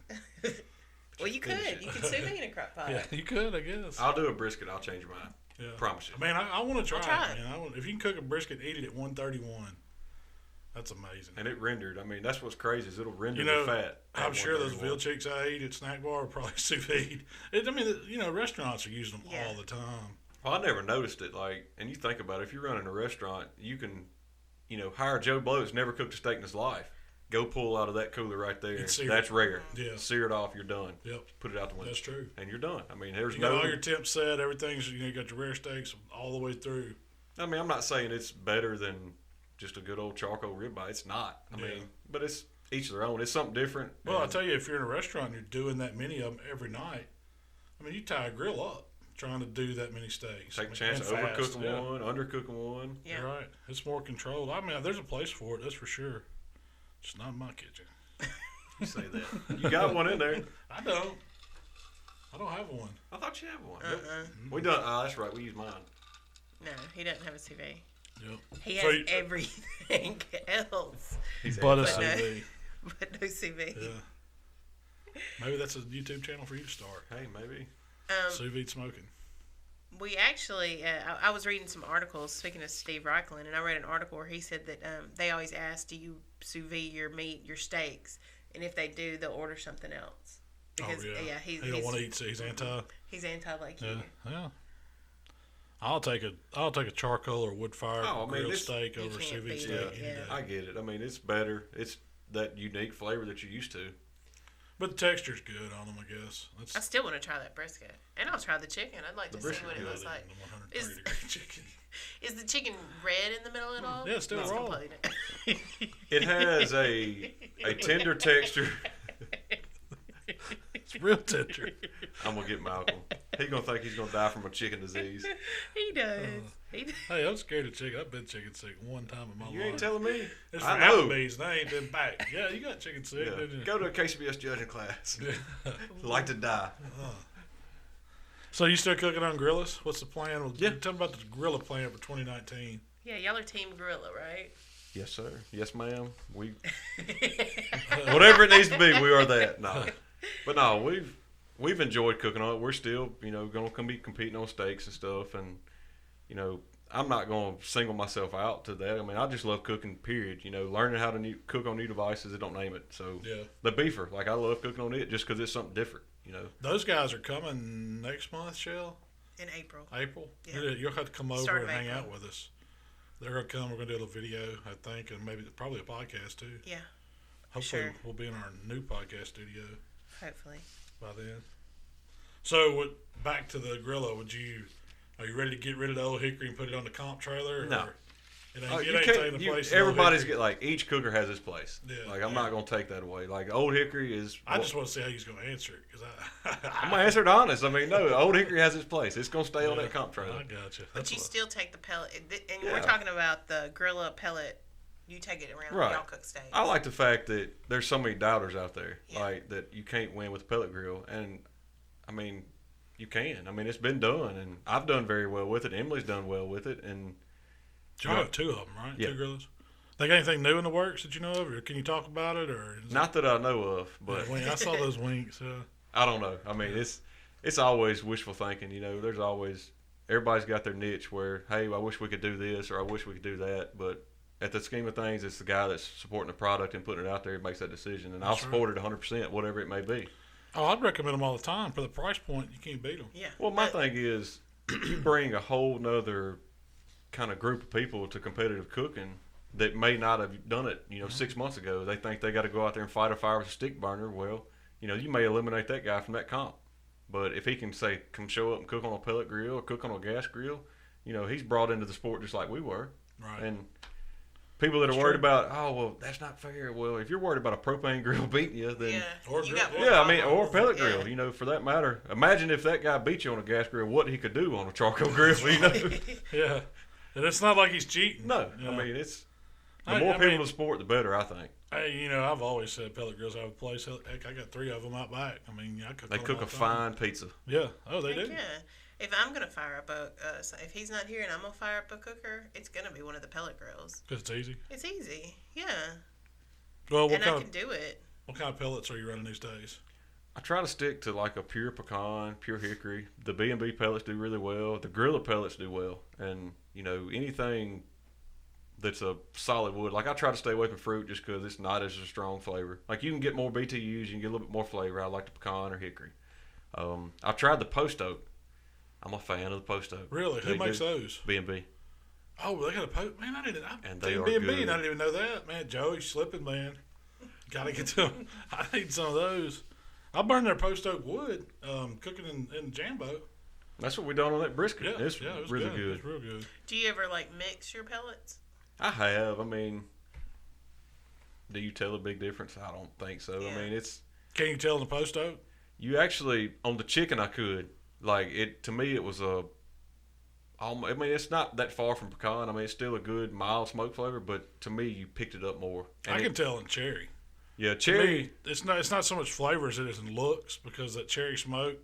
Well, you could. You could sous vide in a crock pot. Yeah, you could, I guess. I'll do a brisket. I'll change your mind. Yeah. Promise you. I want to try it, man. If you can cook a brisket, eat it at 131. That's amazing. And it rendered. I mean, that's what's crazy is it'll render the fat. I'm sure those veal cheeks I eat at Snack Bar are probably sous vide. Restaurants are using them all the time. Well, I never noticed it. And you think about it, if you're running a restaurant, you can, hire Joe Blow that's never cooked a steak in his life. Go pull out of that cooler right there. That's rare. Yeah. Sear it off, you're done. Yep. Put it out the window. That's true. And you're done. I mean, you got all your temps set, everything's, you got your rare steaks all the way through. I mean, I'm not saying it's better than just a good old charcoal ribeye. It's not. I mean, but it's each their own. It's something different. Well, I tell you, if you're in a restaurant and you're doing that many of them every night, I mean, you tie a grill up trying to do that many steaks. Take a chance of overcooking one, undercooking one. Yeah. You're right. It's more controlled. I mean, there's a place for it, that's for sure. Just not in my kitchen. You say that. You got one in there. I don't have one. I thought you had one. We done. That's right. We use mine. No, he doesn't have a sous vide. Yep. He has everything else. But a sous vide. But no sous vide. Yeah. Maybe that's a YouTube channel for you to start. Hey, maybe. Sous vide smoking. We actually, I was reading some articles, speaking of Steve Reichlin, and I read an article where he said that they always ask, do you sous vide your meat, your steaks? And if they do, they'll order something else. Because, he don't want to eat, so he's anti. He's anti like you. Yeah. I'll take a charcoal or wood fired grilled steak over sous vide steak. Yeah. I get it. I mean, it's better. It's that unique flavor that you're used to. But the texture's good on them, I guess. I still want to try that brisket, and I'll try the chicken. I'd like to see what it looks like. Is the chicken red in the middle at all? Yeah, it's still raw. It has a tender texture. It's real tender. I'm gonna get Malcolm. He's gonna think he's gonna die from a chicken disease. He does. Hey, I'm scared of chicken. I've been chicken sick one time in my life. You ain't telling me. It's from Applebee's, and I ain't been back. Yeah, you got chicken sick, didn't you? Go to a KCBS judging class. Like to die. So you still cooking on Grillas? What's the plan? Yeah. Tell me about the Grilla plan for 2019. Yeah, y'all are Team Grilla, right? Yes, sir. Yes, ma'am. We whatever it needs to be, we are that. No, but no, we've enjoyed cooking on it. We're still, going to be competing on steaks and stuff, and I'm not going to single myself out to that. I mean, I just love cooking. Period. Learning how to cook on new devices. It don't name it. So the beefer, I love cooking on it just because it's something different. Those guys are coming next month, Shell. In April. Yeah. You'll have to come over and hang out with us. They're going to come. We're going to do a little video, I think, and probably a podcast too. Yeah. Hopefully we'll be in our new podcast studio. Hopefully. By then. So, back to the Grilla, are you ready to get rid of the old hickory and put it on the comp trailer? No. It ain't taking the place. Everybody's each cooker has his place. Yeah, I'm not going to take that away. Old hickory is. I just want to see how he's going to answer it because I'm going to answer it honest. I mean, no, old hickory has its place. It's going to stay on that comp trailer. I gotcha. But you still take the pellet, and we're talking about the Grilla pellet. You take it around right. Y'all cook steaks. I like the fact that there's so many doubters out there, that you can't win with a pellet grill, and I mean, you can. I mean, it's been done, and I've done very well with it. Emily's done well with it, and. You have two of them, right? Yeah. 2 Grillas. They got anything new in the works that you know of, or can you talk about it, or? Not that I know of, but I saw those winks. I don't know. I mean, it's always wishful thinking. There's always everybody's got their niche where, hey, I wish we could do this, or I wish we could do that. But at the scheme of things, it's the guy that's supporting the product and putting it out there who makes that decision, and I'll support it 100%, whatever it may be. Oh, I'd recommend them all the time. For the price point, you can't beat them. Yeah. Well, my thing is, you bring a whole nother kind of group of people to competitive cooking that may not have done it, 6 months ago. They think they got to go out there and fight a fire with a stick burner. Well, you may eliminate that guy from that comp. But if he can come show up and cook on a pellet grill or cook on a gas grill, he's brought into the sport just like we were. Right. And people that are worried about, oh, well, that's not fair. Well, if you're worried about a propane grill beating you, then or pellet grill, for that matter. Imagine if that guy beat you on a gas grill, what he could do on a charcoal grill, Yeah. And it's not like he's cheating. No. I mean, it's the more people in the sport, the better, I think. Hey, I've always said pellet grills have a place. Heck, I got 3 of them out back. I mean, they cook a fine pizza. Yeah. Oh, they do. Yeah. If I'm going to fire up if he's not here and I'm going to fire up a cooker, it's going to be one of the pellet grills. Because it's easy? It's easy, yeah. Well, I can do it. What kind of pellets are you running these days? I try to stick to a pure pecan, pure hickory. The B&B pellets do really well. The Grilla pellets do well. And, anything that's a solid wood. Like I try to stay away from fruit just because it's not as a strong flavor. Like you can get more BTUs, you can get a little bit more flavor. I like the pecan or hickory. I've tried the post oak. I'm a fan of the post oak. Really? Who makes those? B&B. Oh, they got a post. Man, And they are B&B, good. I didn't even know that. Man, Joey's slipping, man. Gotta get to them. I need some of those. I burned their post oak wood, cooking in Jambo. That's what we done on that brisket. Yeah, It's it was really good. good. It's real good. Do you ever like mix your pellets? I have. I mean, do you tell a big difference? I don't think so. Yeah. I mean, it's Can you tell in the post oak? you actually on the chicken. I could like it. To me, it was a. I mean, it's not that far from pecan. I mean, it's still a good mild smoke flavor, but to me, you picked it up more. And I can tell in cherry. Yeah, To cherry. me, it's not so much flavor as it is in looks, because that cherry smoke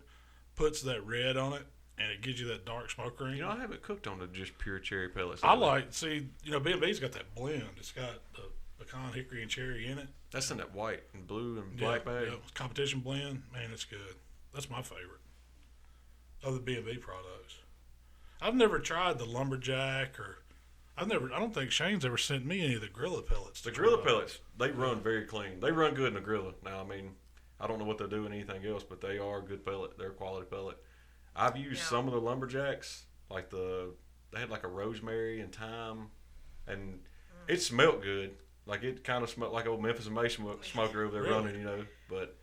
puts that red on it, and it gives you that dark smoke ring. You know, I haven't cooked on the just pure cherry pellets. I like, B&B's got that blend. It's got the pecan, hickory, and cherry in it. That's in that white and blue and black bag. Yeah, competition blend. Man, it's good. That's my favorite of the B&B products. I've never tried the lumberjack, or I don't think Shane's ever sent me any of the Grilla pellets. The Grilla pellets, they run very clean. They run good in the Grilla. Now, I mean, I don't know what they'll do in anything else, but they are a good pellet. They're a quality pellet. I've used some of the lumberjacks, like they had like a rosemary and thyme, and it smelled good. Like it kind of smelled like old Memphis In May smoker over there Really? running, you know. But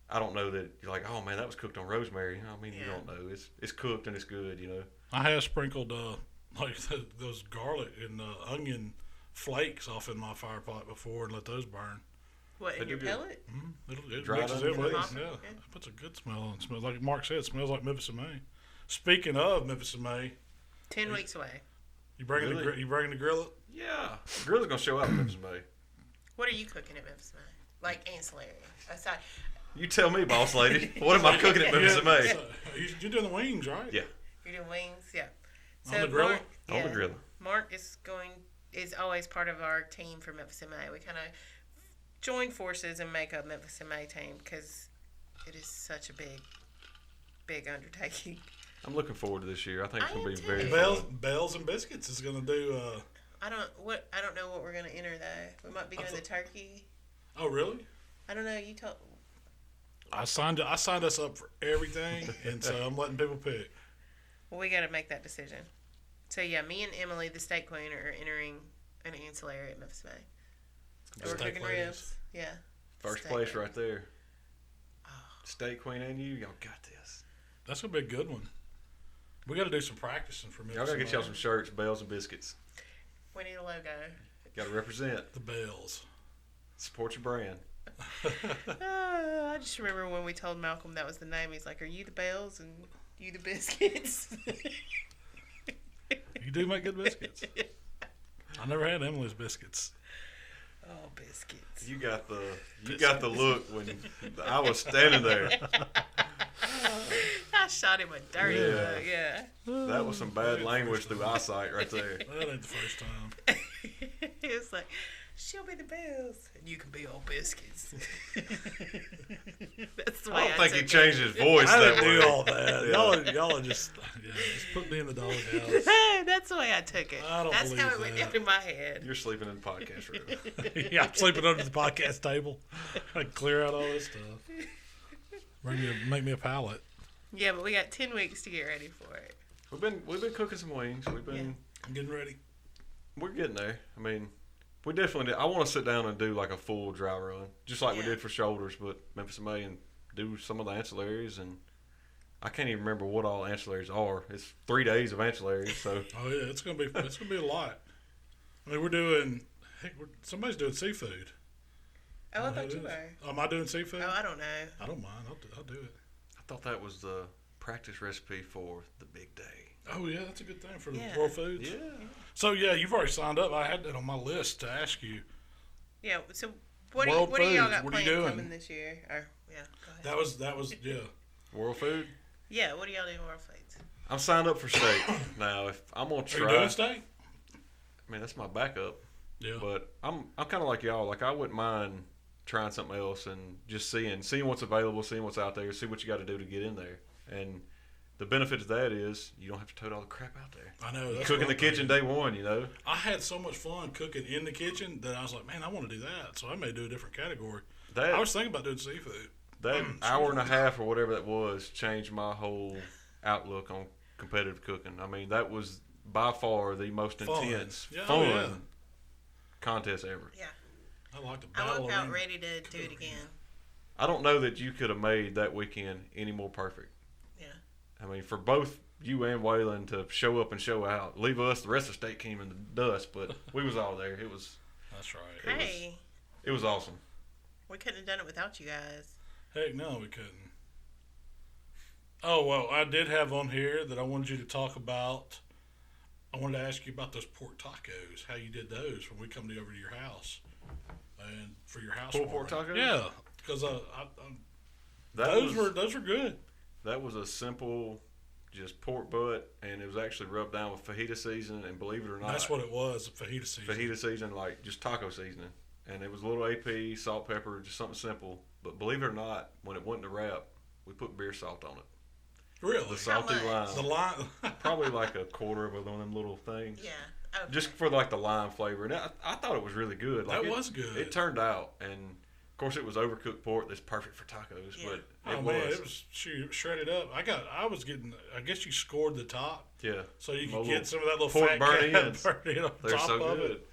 I don't know that you're like, oh man, that was cooked on rosemary. I mean, you don't know. It's cooked and it's good, you know. I have sprinkled like those garlic and onion flakes off in my fire pot before and let those burn. What, in your pellet? It Dried mixes onion in with it. flakes? Yeah, Okay. it puts a good smell on. It smells like Mark said. It smells like Memphis In May. Speaking of Memphis In May, 10 weeks away. you bringing Really? the grill? Yeah, Grilla's gonna show up in Memphis In May. What are you cooking at Memphis In May? Like ancillary. Aside. You tell me, boss lady. What am I cooking at Memphis In May? So, you're doing the wings, right? Yeah, You're doing wings? Yeah. On the grill? Mark, on the Grilla. Mark is always part of our team for Memphis In May. We kind of join forces and make a Memphis In May team because it is such a big undertaking. I'm looking forward to this year. I think it's I gonna be am very too. fun. Bells and Biscuits is going to do. I don't know what we're gonna enter though. We might be doing the turkey. Oh, really? I don't know. You told. I signed us up for everything, and so I'm letting people pick. Well, we got to make that decision. So yeah, me and Emily, the steak queen, are entering an ancillary at Memphis May. And we're Steak cooking ladies. ribs. Yeah. First Steak place ladies. right there. Steak Queen and y'all got this. That's going to be a good one. We got to do some practicing for Memphis. Y'all gotta In get y'all May. some shirts, bells, and biscuits. We need a logo. Gotta represent. The bells. Support your brand. I just remember when we told Malcolm that was the name. He's like, "Are you the bells and you the biscuits?" You do make good biscuits. I never had Emily's biscuits. Oh, biscuits. You got the look when I was standing there. I shot him a dirty Yeah. look. Yeah. That was some bad language through eyesight right there. That ain't the first time. He was like, "She'll be the bells, and you can be all biscuits." That's the way I don't think he took changed his voice I that didn't way. do all that. Yeah. Y'all are just put me in the doghouse. it. That's the way I took it. I don't That's how it believe went that. down in my head. You're sleeping in the podcast room. Yeah, I'm sleeping under the podcast table. I clear out all this stuff. Make me a pallet. Yeah, but we got 10 weeks to get ready for it. We've been cooking some wings. I'm getting ready. We're getting there. I mean, we definitely did. I want to sit down and do like a full dry run, just like we Yeah. did for shoulders, but Memphis In May, and do some of the ancillaries. And I can't even remember what all ancillaries are. It's 3 days of ancillaries, so Oh yeah, it's gonna be a lot. I mean, somebody's doing seafood. Oh, I Who thought it you is? were. Oh, am I doing seafood? Oh, I don't know. I don't mind. I'll do it. I thought that was the practice recipe for the big day. Oh yeah, that's a good thing for Yeah. the World Foods. Yeah. So yeah, you've already signed up. I had that on my list to ask you. Yeah, so what World do y'all Foods, got what are you planned doing? coming this year? Or, yeah, go ahead. That was yeah. World Food. Yeah, what do y'all do in World Foods? I'm signed up for steak. Now, if I'm gonna Are you try, doing steak? I mean that's my backup. Yeah. But I'm kind of like y'all. Like I wouldn't mind trying something else and just seeing what's available, seeing what's out there, see what you got to do to get in there. And the benefit of that is you don't have to tote all the crap out there. I know. You cook in the kitchen day one, you know. I had so much fun cooking in the kitchen that I was like, man, I want to do that. So I may do a different category. I was thinking about doing seafood. That hour and a half or whatever that was changed my whole outlook on competitive cooking. I mean, that was by far the most intense, fun contest ever. Yeah. I like the I battle. woke out ready to do it again. I don't know that you could have made that weekend any more perfect. Yeah. I mean, for both you and Waylon to show up and show out, leave us, the rest of the state came in the dust, but we was all there. It was. That's right. It was awesome. We couldn't have done it without you guys. Heck no, we couldn't. Oh, well, I did have on here that I wanted you to talk about. I wanted to ask you about those pork tacos, how you did those when we come over to your house and for your house. Pork tacos? Yeah, because those were good. That was a simple, just pork butt, and it was actually rubbed down with fajita seasoning, and believe it or not. That's what it was, fajita seasoning. Fajita seasoning, like just taco seasoning. And it was a little AP, salt, pepper, just something simple. But believe it or not, when it went in the wrap, we put beer salt on it. Really? The salty lime. The lime. Probably like a quarter of one of them little things. Yeah. Okay. Just for like the lime flavor. And I thought it was really good. Like that was good. It turned out. And of course it was overcooked pork that's perfect for tacos. Yeah. But it was shredded up. I guess you scored the top. Yeah. So you could get some of that little pork fat burnt ends. on They're top so of good. it.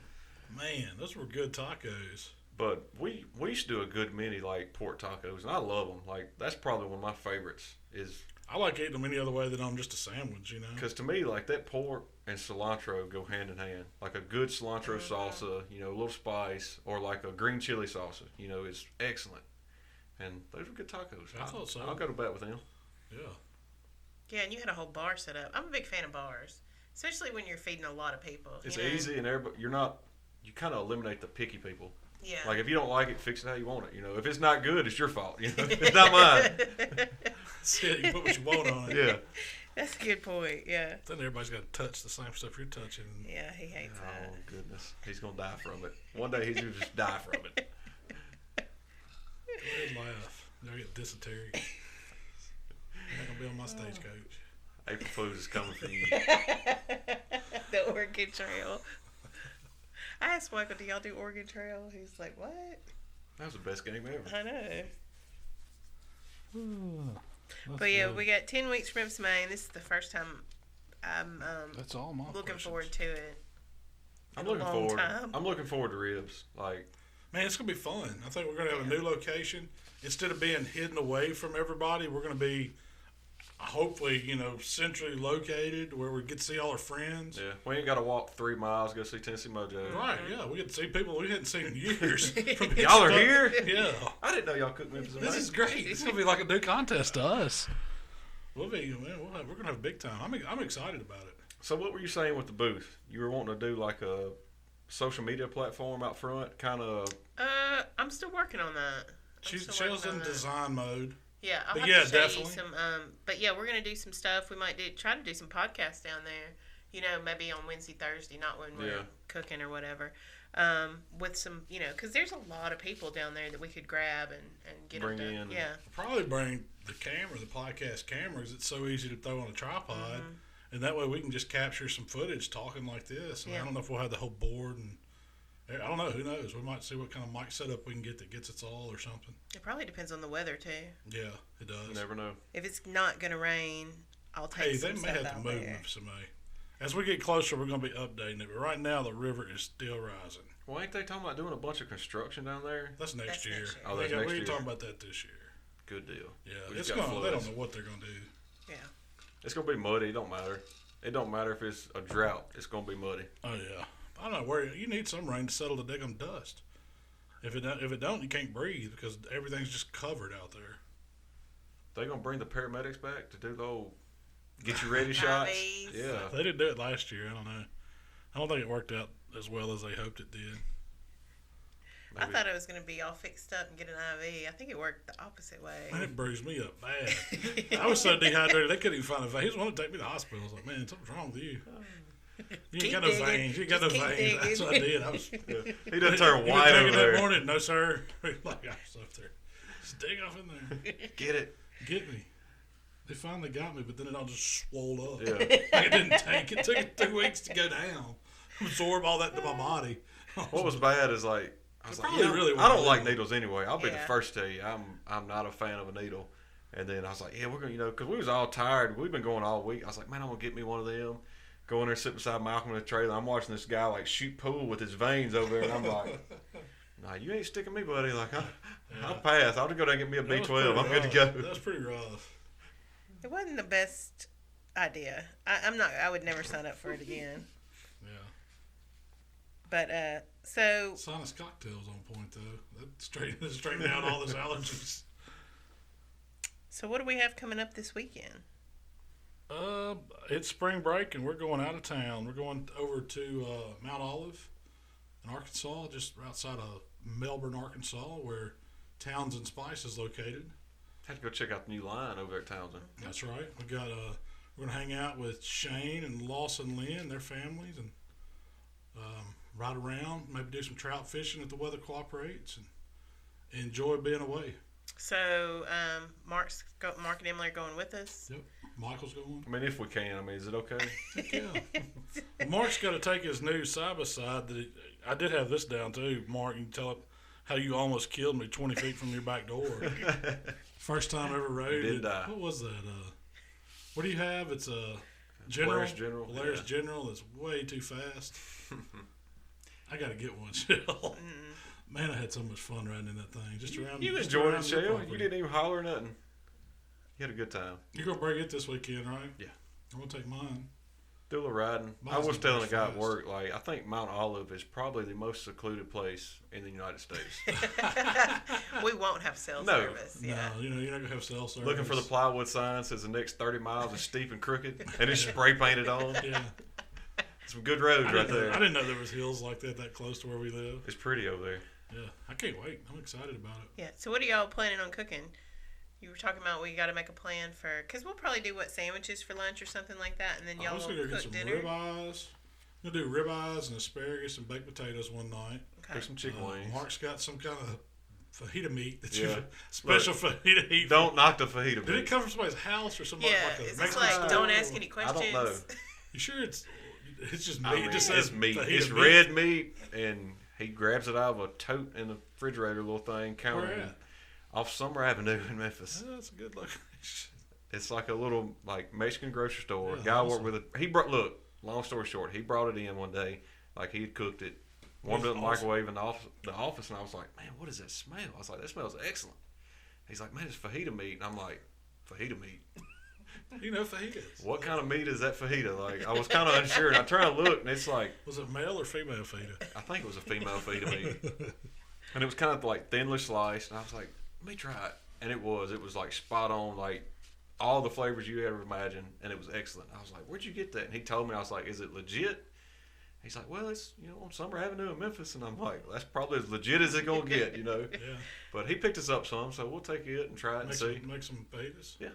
Man, those were good tacos. But we used to do a good many like pork tacos, and I love them. Like that's probably one of my favorites. I like eating them any other way than on just a sandwich, you know. Because to me, like that pork and cilantro go hand in hand. Like a good cilantro salsa, you know, a little spice, or like a green chili salsa, you know, is excellent. And those were good tacos. I thought so. I'll go to bat with them. Yeah. Yeah, and you had a whole bar set up. I'm a big fan of bars, especially when you're feeding a lot of people. It's easy, and everybody, you kind of eliminate the picky people. Yeah. Like if you don't like it, fix it how you want it. You know, if it's not good, it's your fault. You know, it's not mine. That's it. You put what you want on it. Yeah. That's a good point. Yeah. Then everybody's got to touch the same stuff you're touching. Yeah, he hates that. Oh goodness, he's gonna die from it. One day he's gonna just die from it. Good laugh. They'll get dysentery. You're not gonna be on my stagecoach. April Fools is coming for you. The Oregon Trail. I asked Michael, do y'all do Oregon Trail? He's like, what? That was the best game ever. I know. But yeah, we got 10 weeks from Memphis, May, and this is the first time I'm that's all my looking questions. forward to it. I'm looking forward to ribs. Like, man, it's gonna be fun. I think we're gonna have a new location. Instead of being hidden away from everybody, we're gonna be hopefully, centrally located where we get to see all our friends. Yeah, we ain't got to walk 3 miles to go see Tennessee Mojo. Right, yeah, we get to see people we hadn't seen in years. Y'all are here? Yeah. I didn't know y'all cooked Memphis In May. This is great. It's going to be like a new contest to us. We're going to have a big time. I'm excited about it. So what were you saying with the booth? You were wanting to do like a social media platform out front, kind of? I'm still working on that. She's in design mode. Yeah, I'll but have yeah, to show definitely. you some. But yeah, we're gonna do some stuff. We might try to do some podcasts down there. Maybe on Wednesday, Thursday, not when we're cooking or whatever. With some, because there's a lot of people down there that we could grab and get bring them in. Yeah, probably bring the podcast cameras. It's so easy to throw on a tripod, and that way we can just capture some footage talking like this. I don't know if we'll have the whole board and. I don't know. Who knows? We might see what kind of mic setup we can get that gets us all or something. It probably depends on the weather, too. Yeah, it does. You never know. If it's not going to rain, I'll take some stuff out there. They may have to move Memphis In May. As we get closer, we're going to be updating it. But right now, the river is still rising. Well, ain't they talking about doing a bunch of construction down there? That's next year. Oh, that's next year. We ain't talking about that this year. Good deal. Yeah, they don't know what they're going to do. Yeah. It's going to be muddy. It don't matter. It don't matter if it's a drought. It's going to be muddy. Oh, yeah. I don't know where you need some rain to settle the daggum dust. If it don't, you can't breathe because everything's just covered out there. They gonna bring the paramedics back to do the old get you ready shots? Yeah, they didn't do it last year. I don't know. I don't think it worked out as well as they hoped it did. Maybe. I thought it was going to be all fixed up and get an IV. I think it worked the opposite way. Man, it bruised me up bad. I was so dehydrated they couldn't even find a vein. He was wanting to take me to the hospital. I was like, man, something's wrong with you. You ain't got no veins. You ain't got no veins. That's what I did. He done turned white over there. That morning, no sir. Like I was up there. Just dig off in there. Get it. Get me. They finally got me, but then it all just swelled up. Yeah. Like it didn't take. It took it 2 weeks to go down, absorb all that into my body. What was bad is like I was like, probably yeah, really I don't wasn't like legal. needles anyway. I'll be the Yeah. first to tell you, I'm not a fan of a needle. And then I was like, yeah, we're gonna, because we was all tired. We've been going all week. I was like, man, I'm gonna get me one of them. Go in there, sit beside Malcom in the trailer. I'm watching this guy like shoot pool with his veins over there, and I'm like, nah, you ain't sticking me, buddy. Like I'll pass. I'll just go down and get me a That was B12. pretty I'm good to rough. go. That was pretty rough. It wasn't the best idea. I would never sign up for it again. Yeah. But so Sinus cocktails on point though. That straightened out all those allergies. what do we have coming up this weekend? It's spring break and we're going out of town. We're going over to Mount Olive in Arkansas, just outside of Melbourne, Arkansas, where Townsend Spice is located. Had to go check out the new line over at Townsend. That's right. We got we're gonna hang out with Shane and Lawson Lynn, their families, and ride around, maybe do some trout fishing if the weather cooperates, and enjoy being away. So Mark and Emily are going with us. Yep. Michael's going. I mean, if we can. I mean, is it okay? Yeah. Well, Mark's got to take his new side-by-side. I did have this down, too. Mark, you can tell it how you almost killed me 20 feet from your back door. First time I ever rode. Did die. What was that? What do you have? It's a General. Polaris yeah. General. It's way too fast. I got to get one, Shell. Man, I had so much fun riding in that thing. Just around. You just enjoyed around it, your Shell. property. You didn't even holler or nothing. You had a good time. You're going to break it this weekend, right? Yeah. I'm going to take mine. Do a little riding. I Mine's was not telling a very guy at fast. work, like, I think Mount Olive is probably the most secluded place in the United States. We won't have cell No. service. Yeah. No, you're not going to have cell service. Looking for the plywood sign says the next 30 miles is steep and crooked, and it's spray painted on. Yeah. Some good roads I right didn't know- there. I didn't know there was hills like that close to where we live. It's pretty over there. Yeah, I can't wait. I'm excited about it. Yeah. So what are y'all planning on cooking? You were talking about we got to make a plan for, because we'll probably do sandwiches for lunch or something like that, and then I y'all was will going to go get cook some dinner. ribeyes. I'm going to do ribeyes and asparagus and baked potatoes one night. Do Okay. some chicken wings. Mark's got some kind of fajita meat that Yeah. special fajita heat. Don't knock the fajita Did it meat. come from somebody's house or somebody Yeah. like a Is this Mexican like style? don't ask any I questions? don't know. You sure it's just meat? I mean, It just says it's meat. fajita It's meat. red meat, and he grabs it out of a tote in the refrigerator little thing, counter Where at? off Summer Avenue in Memphis. Oh, that's a good location. It's like a little like Mexican grocery store. Yeah, Guy awesome. worked with it. He brought. Look, long story short, he brought it in one day, like he had cooked it, warmed it in the That's awesome. microwave in the office, and I was like, man, what is that smell? I was like, that smells excellent. He's like, man, it's fajita meat, and I'm like, fajita meat. You know fajitas. What kind of meat is that fajita? Like, I was kind of unsure, and I tried to look, and it's like, Was it male or female fajita? I think it was a female fajita meat, and it was kind of like thinly sliced, and I was like, let me try it, and it was like spot on, like all the flavors you ever imagine, and it was excellent. I was like, where'd you get that? And he told me, I was like, is it legit? He's like, well, it's on Summer Avenue in Memphis, and I'm like, that's probably as legit as it gonna get, Yeah. But he picked us up some, so we'll take it and try it and see. Make some fajitas. Yeah,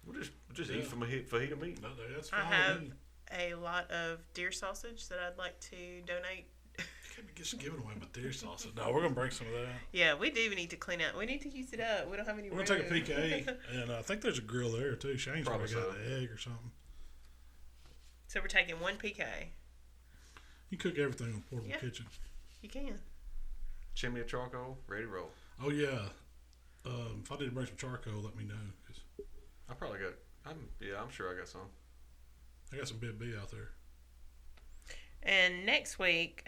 we'll just Yeah. eat from a fajita meat. No, that's I fine. have with me. a lot of deer sausage that I'd like to donate. Can't be just giving away my deer sausage. No, we're gonna bring some of that. Yeah, we do need to clean out. We need to use it up. We don't have any We're gonna take a room. PK, and I think there's a grill there too. Shane's probably Probably got so. an egg or something. So we're taking one PK. You cook everything on portable Yeah. kitchen. You can. Chimney of charcoal, ready to roll. Oh yeah. If I need to bring some charcoal, let me know, 'cause I probably got. I'm sure I got some. I got some BB out there. And next week,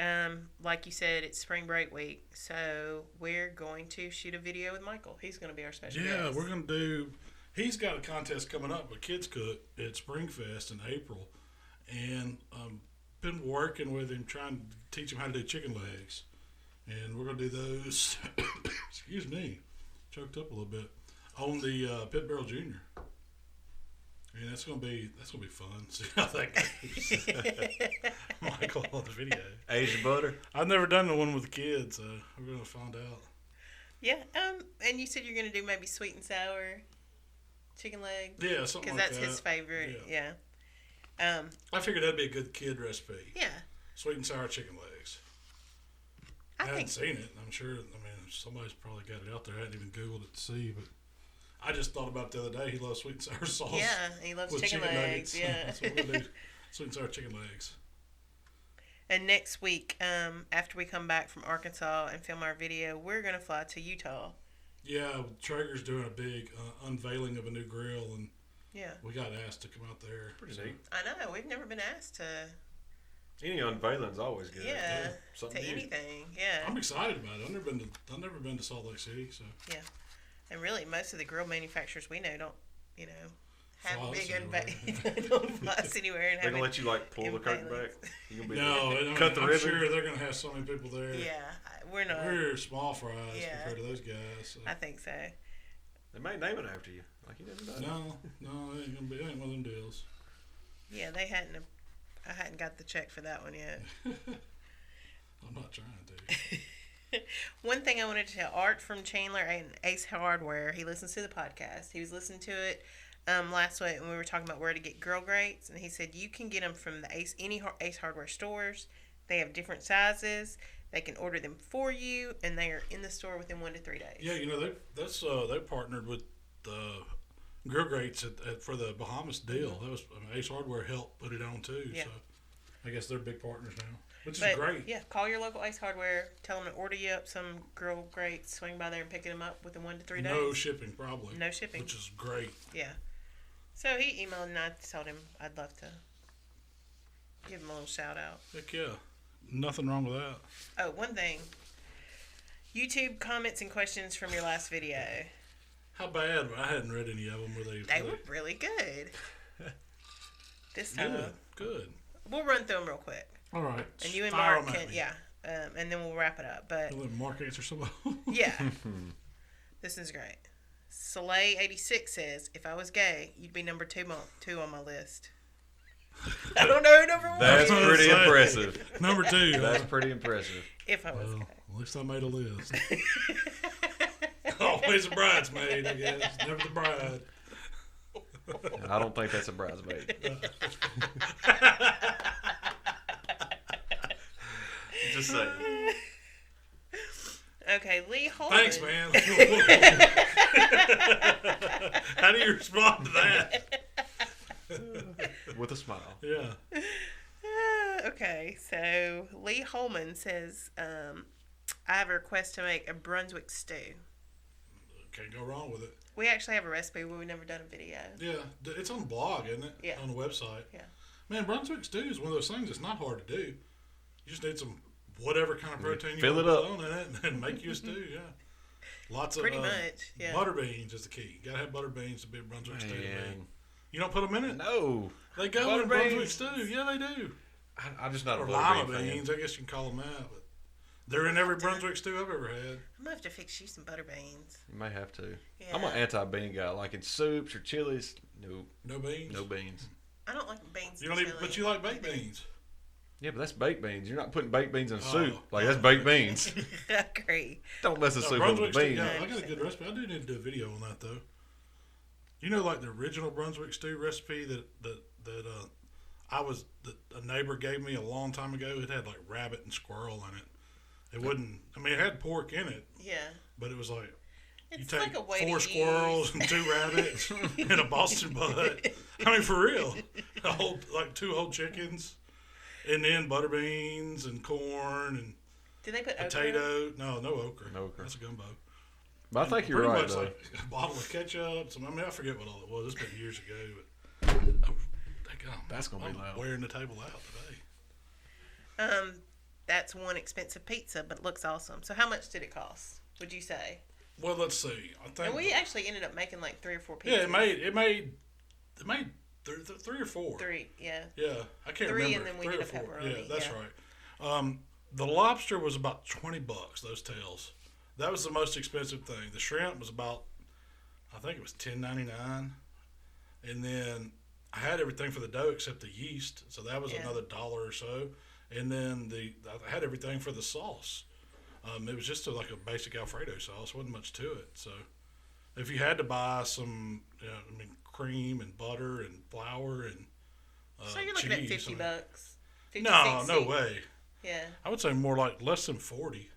like you said, it's spring break week. So we're going to shoot a video with Michael. He's going to be our special Yeah, guest. we're gonna do. He's got a contest coming up with Kids Cook at Springfest in April, and been working with him trying to teach him how to do chicken legs, and we're gonna do those. Excuse me, choked up a little bit on the Pit Barrel Junior. And that's gonna be fun. See how that goes. Michael on the video. Asian butter. I've never done the one with the kids, so we're gonna find out. Yeah. And you said you're going to do maybe sweet and sour chicken legs. Yeah, something Because like that's that. his favorite. Yeah. Yeah. I figured that'd be a good kid recipe. Yeah. Sweet and sour chicken legs. I I haven't think seen it. I'm sure. I mean, somebody's probably got it out there. I hadn't even Googled it to see, but I just thought about it the other day. He loves sweet and sour sauce. Yeah, he loves with chicken legs. nuggets. Yeah. So we'll do sweet and sour chicken legs. And next week, after we come back from Arkansas and film our video, we're going to fly to Utah. Yeah, Traeger's doing a big unveiling of a new grill, and Yeah. we got asked to come out there. Pretty neat. I know. We've never been asked to. Any unveiling's always good. Yeah. Something To new. anything. Yeah. I'm excited about it. I've never been to Salt Lake City, so Yeah. And really, most of the grill manufacturers we know don't, have Fly us big anywhere. don't fly us anywhere and They're have gonna let you pull the curtain unveilings. back. You gonna be no, cut the I'm ribbon. sure they're gonna have so many people there. Yeah, we're not. We're small fries Yeah. compared to those guys. So. I think so. They may name it after you. You never know. No, it ain't one of them deals. Yeah, I hadn't got the check for that one yet. I'm not trying to. One thing I wanted to tell Art from Chandler and Ace Hardware, he listens to the podcast. He was listening to it last week when we were talking about where to get grill grates, and he said you can get them from the any Ace Hardware stores. They have different sizes. They can order them for you, and they are in the store within 1 to 3 days. Yeah, they partnered with grill grates for the Bahamas deal. That was Ace Hardware helped put it on too. Yeah. So I guess they're big partners now, which But, is great. Yeah, call your local Ace Hardware. Tell them to order you up some grill grates. Swing by there and pick them up within 1 to 3 days. No shipping, probably. No shipping. Which is great. Yeah. So he emailed and I told him I'd love to give him a little shout out. Heck yeah. Nothing wrong with that. Oh, one thing. YouTube comments and questions from your last video. How bad? I hadn't read any of them. They were really good. This time. Good. We'll run through them real quick. All right. And you and Fire Mark 'em at can, me. yeah. And then we'll wrap it up. But I'll let Mark answer some of them. yeah. This is great. Soleil86 says, if I was gay, you'd be number two on my list. I don't know who number one That's is. pretty impressive. Number 2. That's pretty impressive. If I was Well, gay. at least I made a list. Always a bridesmaid, I guess. Never the bride. I don't think that's a bridesmaid. Just saying. Okay, Lee Holman. Thanks, man. How do you respond to that? With a smile. Yeah. Okay, so Lee Holman says, I have a request to make a Brunswick stew. Can't go wrong with it. We actually have a recipe, but we've never done a video. Yeah. It's on the blog, isn't it? Yeah. On the website. Yeah. Man, Brunswick stew is one of those things that's not hard to do. You just need some whatever kind of protein you Fill want it to up. put on in it and make you a stew, yeah. Lots of Pretty much, yeah. butter beans is the key. You gotta have butter beans to be a Brunswick stew. Man. You don't put them in it? No. They go Butter in Brunswick beans. stew. Yeah, they do. I'm just not a Or butter lima bean fan. beans, I guess you can call them that. But they're in every Brunswick stew I've ever had. I'm going to have to fix you some butter beans. You may have to. Yeah. I'm an anti-bean guy. Like in soups or chilies, no, No beans? no beans. I don't like beans. You don't even, but you like baked beans. Yeah, but that's baked beans. You're not putting baked beans in soup. Oh. Like, that's baked beans. I agree. Don't mess the soup with Brunswick the stew, beans. yeah, I got a good recipe. I do need to do a video on that, though. You know, like the original Brunswick stew recipe that a neighbor gave me a long time ago. It had like rabbit and squirrel in it. It wouldn't. I mean, it had pork in it, Yeah. but it was like you It's take like a way 4 to squirrels and 2 rabbits and a Boston butt. I mean, for real, like 2 whole chickens, and then butter beans and corn and Do they put okra? potato. No okra. No okra. That's a gumbo. But I think you're Pretty right, much though. like a bottle of ketchup. I mean, I forget what all it was. It's been years ago. But, oh, That's gonna be I'm loud. wearing the table out today. That's one expensive pizza, but it looks awesome. So how much did it cost, would you say? Well, let's see. I think. And we actually ended up making like 3 or 4 pizzas. Yeah, it made 3 or 4. 3, yeah. Yeah, I can't 3 remember. and then we 3 did or a 4. pepperoni, Yeah, that's yeah. right. The lobster was about $20. Those tails. That was the most expensive thing. The shrimp was about, I think it was $10.99, and then I had everything for the dough except the yeast, so that was Yeah. another $1 or so. And then I had everything for the sauce. It was just like a basic Alfredo sauce. Wasn't much to it. So if you had to buy some, cream and butter and flour and So you're looking at cheese, $50. 50, No, 60. no way. Yeah. I would say more like less than 40.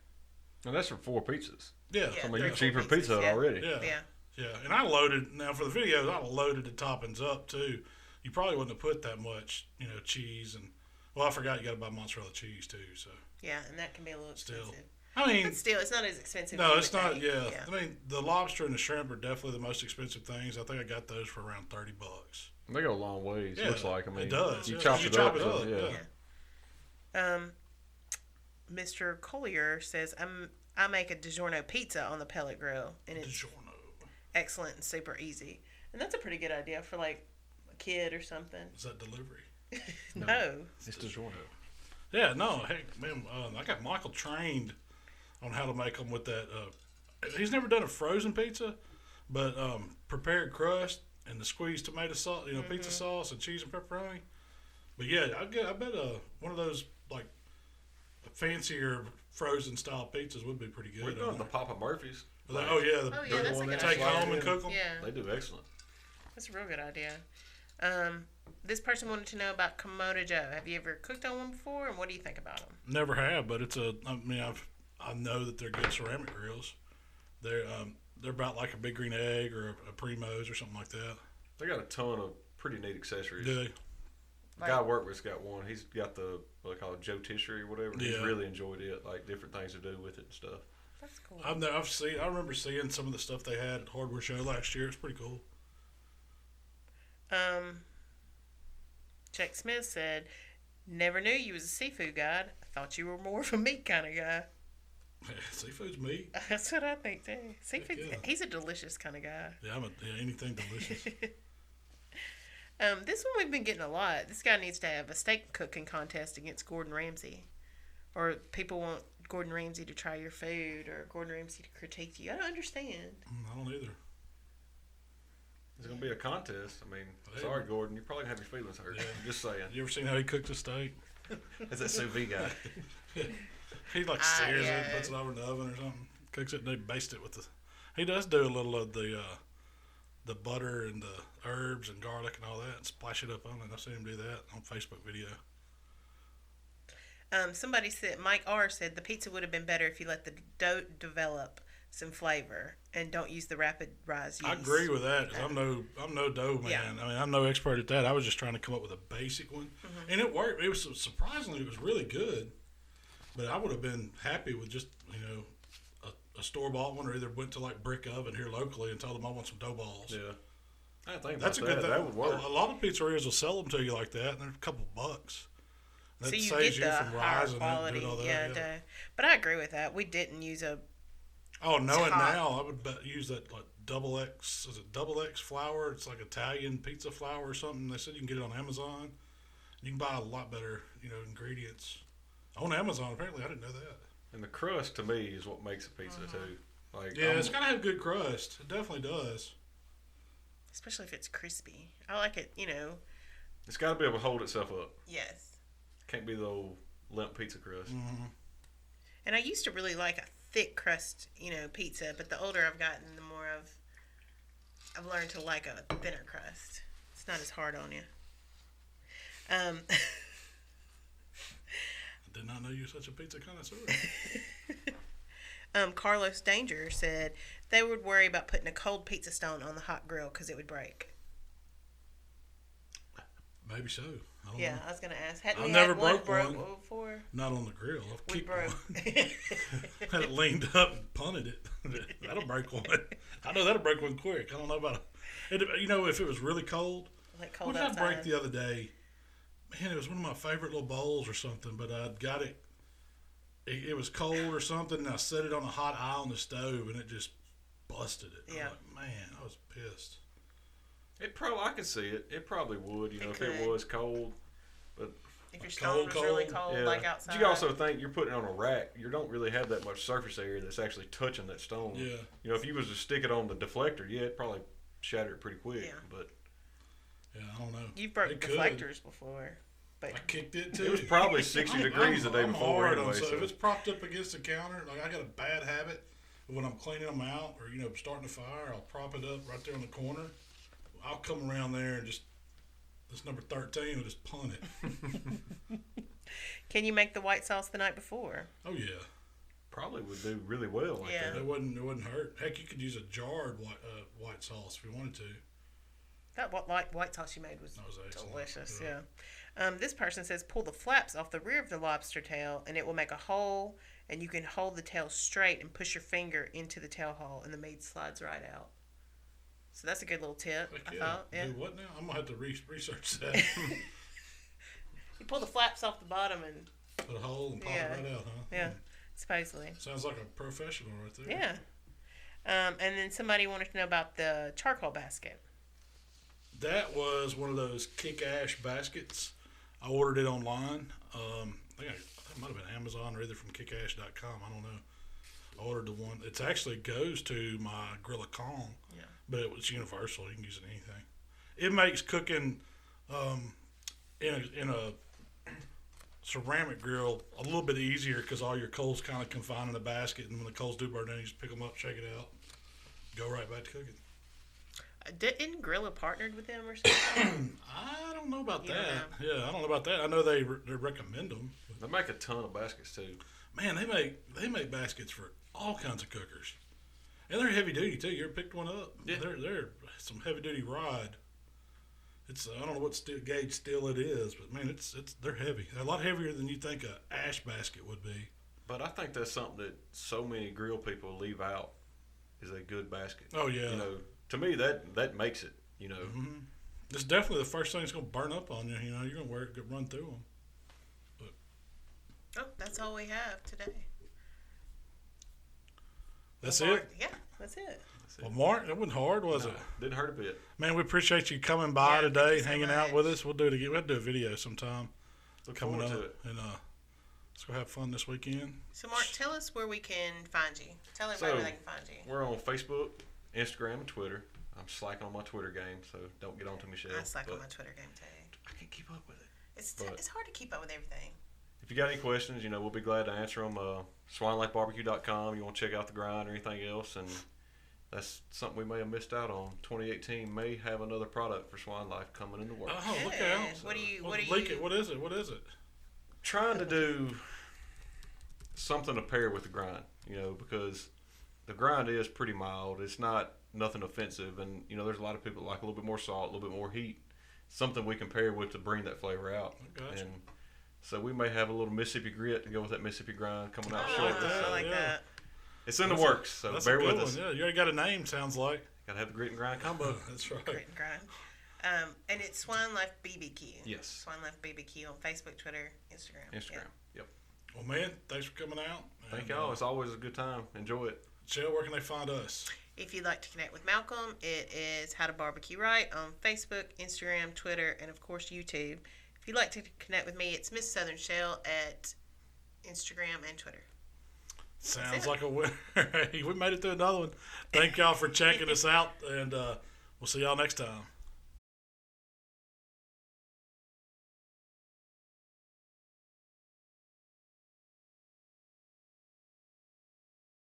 And that's for 4 pizzas. Yeah. Yeah. I mean, 3 you're or 4 cheaper pizzas, pizza Hut yeah. already. Yeah. Yeah. Yeah, and I loaded, now for the videos, I loaded the toppings up too. You probably wouldn't have put that much, cheese and, well, I forgot you got to buy mozzarella cheese too, so. Yeah, and that can be a little expensive. Still. I mean. But still, it's not as expensive No, as it's you would not, think. yeah. I mean, the lobster and the shrimp are definitely the most expensive things. I think I got those for around $30. They go a long ways. Yeah, looks like. I mean, it does. You Yeah. chop You it chop up. it up, Yeah. Mr. Collier says, I make a DiGiorno pizza on the pellet grill, and it's DiGiorno. excellent and super easy. And that's a pretty good idea for like a kid or something. Is that delivery? No. It's DiGiorno. Yeah, no, heck, man, I got Michael trained on how to make them with that. He's never done a frozen pizza, but prepared crust and the squeezed tomato sauce, pizza sauce and cheese and pepperoni. But yeah, I bet one of those like fancier frozen style pizzas would be pretty good. We've done the Papa Murphy's. Oh yeah, that's a good take idea. home and cook them. Yeah, They do excellent. that's a real good idea. This person wanted to know about Komodo Joe. Have you ever cooked on one before, and what do you think about them? Never have, but I know that they're good ceramic grills. They're about like a Big Green Egg or a Primo's or something like that. They got a ton of pretty neat accessories. Do they? The guy I work with's got one. He's got the what they call it, Joe Tisserie or whatever. He's Yeah. really enjoyed it, like different things to do with it and stuff. That's cool. I remember seeing some of the stuff they had at Hardware Show last year. It's pretty cool. Chuck Smith said, "Never knew you was a seafood guy. I thought you were more of a meat kind of guy." Seafood's meat. That's what I think too. Seafood. Yeah. He's a delicious kind of guy. Yeah, anything delicious. This one we've been getting a lot. This guy needs to have a steak cooking contest against Gordon Ramsay, or people want Gordon Ramsay to try your food, or Gordon Ramsay to critique you. I don't understand. I don't either. It's gonna be a contest. I mean, Hey. sorry, Gordon, you probably have your feelings hurt. Yeah. Just saying. You ever seen how he cooked a steak? That's that sous vide guy. He like sears yeah. it, puts it over in the oven or something, cooks it, and they baste it with the. He does do a little of the butter and the herbs and garlic and all that, and splash it up on it. I've seen him do that on Facebook video. Somebody said, Mike R said, the pizza would have been better if you let the dough develop some flavor and don't use the rapid rise yeast. I agree with that. 'Cause I'm no dough man. Yeah. I mean, I'm no expert at that. I was just trying to come up with a basic one, and it worked. It was surprisingly, it was really good. But I would have been happy with just a store bought one, or either went to like Brick Oven here locally and told them I want some dough balls. Yeah. I think That's a about good that. thing. That would work. A lot of pizzerias will sell them to you like that, and they're a couple bucks. That So you saves get you the from higher rising and quality, doing all that. yeah, dough. But I agree with that. We didn't use a Oh, knowing top. now, I would use that like double X. Is it double X flour? It's like Italian pizza flour or something. They said you can get it on Amazon. You can buy a lot better, ingredients on Amazon. Apparently, I didn't know that. And the crust to me is what makes a pizza too. Like Yeah, it's gotta have good crust. It definitely does. especially if it's crispy. I like it, it's got to be able to hold itself up. yes. Can't be the old limp pizza crust. And I used to really like a thick crust, pizza, but the older I've gotten, the more I've learned to like a thinner crust. It's not as hard on you. I did not know you were such a pizza connoisseur. Carlos Danger said they would worry about putting a cold pizza stone on the hot grill because it would break. Maybe so. I don't Yeah, know. I was going to ask. Hadn't I've we never had one broke one. before? Not on the grill. I've We kicked broke. one. Had it leaned up and punted it. That'll break one. I know that'll break one quick. I don't know about it. If it was really cold. Like cold What did I outside. break the other day? Man, it was one of my favorite little bowls or something, but I got it. It was cold or something, and I set it on a hot eye on the stove, and it just busted it. Yeah. I'm like, man, I was pissed. I can see it. It probably would, if could. it was cold. But If your stone was really cold, yeah. like outside. But you also think you're putting it on a rack. You don't really have that much surface area that's actually touching that stone. Yeah. If you was to stick it on the deflector, it'd probably shatter it pretty quick. Yeah. But Yeah, I don't know. You've broken It could. deflectors before. But I kicked it too. it was probably 60 degrees the day I'm before hard on anyway. so So if it's propped up against the counter, like I got a bad habit of when I'm cleaning them out or starting a fire, I'll prop it up right there on the corner. I'll come around there and just this number 13 will just punt it. can you make the white sauce the night before? Oh yeah, probably would do really well like Yeah. that. It wouldn't hurt. Heck, you could use a jarred white sauce if you wanted to. That white sauce you made was excellent. delicious. Yeah. This person says pull the flaps off the rear of the lobster tail, and it will make a hole, and you can hold the tail straight and push your finger into the tail hole, and the meat slides right out. So that's a good little tip. Heck I yeah. thought. Yeah. Do what now? I'm gonna have to research that. You pull the flaps off the bottom and Put a hole and pop Yeah. it right out, huh? yeah, supposedly. Sounds like a professional right there. Yeah. And then somebody wanted to know about the charcoal basket. That was one of those kick ash baskets. I ordered it online. I think it might have been Amazon or either from kickash.com. I don't know. I ordered the one. It actually goes to my Grilla Grills, Yeah. but it was universal. You can use it in anything. It makes cooking in a ceramic grill a little bit easier because all your coals kind of confined in the basket, and when the coals do burn down, you just pick them up, shake it out, go right back to cooking. Didn't Grilla partnered with them or something? I don't know about You that. don't Yeah, I don't know about that. I know they recommend them. They make a ton of baskets too. Man, they make baskets for all kinds of cookers, and they're heavy duty too. You ever picked one up? Yeah. They're some heavy duty rod. It's I don't know what gauge steel it is, but man, they're heavy. They're a lot heavier than you think a ash basket would be. But I think that's something that so many grill people leave out is a good basket. Oh yeah. You know, to me that makes it. You know, Mm-hmm. It's definitely the first thing that's going to burn up on you. You know, you're going to wear it, run through them. Oh, that's all we have today. That's Well, it. Yeah, that's it. Well, Mark, that wasn't hard, was it? didn't hurt a bit. Man, we appreciate you coming by Yeah, thank today, you so hanging out much. with us. We'll do it again. We'll do a video sometime Look coming forward up, to it. and let's go have fun this weekend. So, Mark, tell us where we can find you. Tell everybody where they can find you. We're on Facebook, Instagram, and Twitter. I'm slacking on my Twitter game, so don't get on to Michelle. I slack on but my Twitter game too. I can't keep up with it. It's hard to keep up with everything. If you got any questions, we'll be glad to answer them. SwineLifeBBQ.com. You want to check out the grind or anything else, and that's something we may have missed out on. 2018 may have another product for Swine Life coming in the works. Oh, look Good. out! What do you? Leak it. What is it? What is it? Trying to do something to pair with the grind, because the grind is pretty mild. It's not nothing offensive, and there's a lot of people that like a little bit more salt, a little bit more heat. Something we can pair with to bring that flavor out. Gotcha. And so we may have a little Mississippi grit to go with that Mississippi grind coming out Oh, shortly. I So like yeah. that. it's in the works, so That's bear a good with us. one. Yeah, you already got a name. Sounds like Gotta have the grit and grind combo. That's right. Great and grind. And it's Swine Life BBQ. Yes. Swine Life BBQ on Facebook, Twitter, Instagram. Instagram. Yep. Well, man, thanks for coming out. Thank And, y'all. It's always a good time. Enjoy it. Shell, where can they find us? If you'd like to connect with Malcom, it is HowToBBQRight on Facebook, Instagram, Twitter, and of course YouTube. If you'd like to connect with me, it's Miss Southern Shell at Instagram and Twitter. Sounds it. like a winner. We made it through another one. Thank y'all for checking us out, and we'll see y'all next time.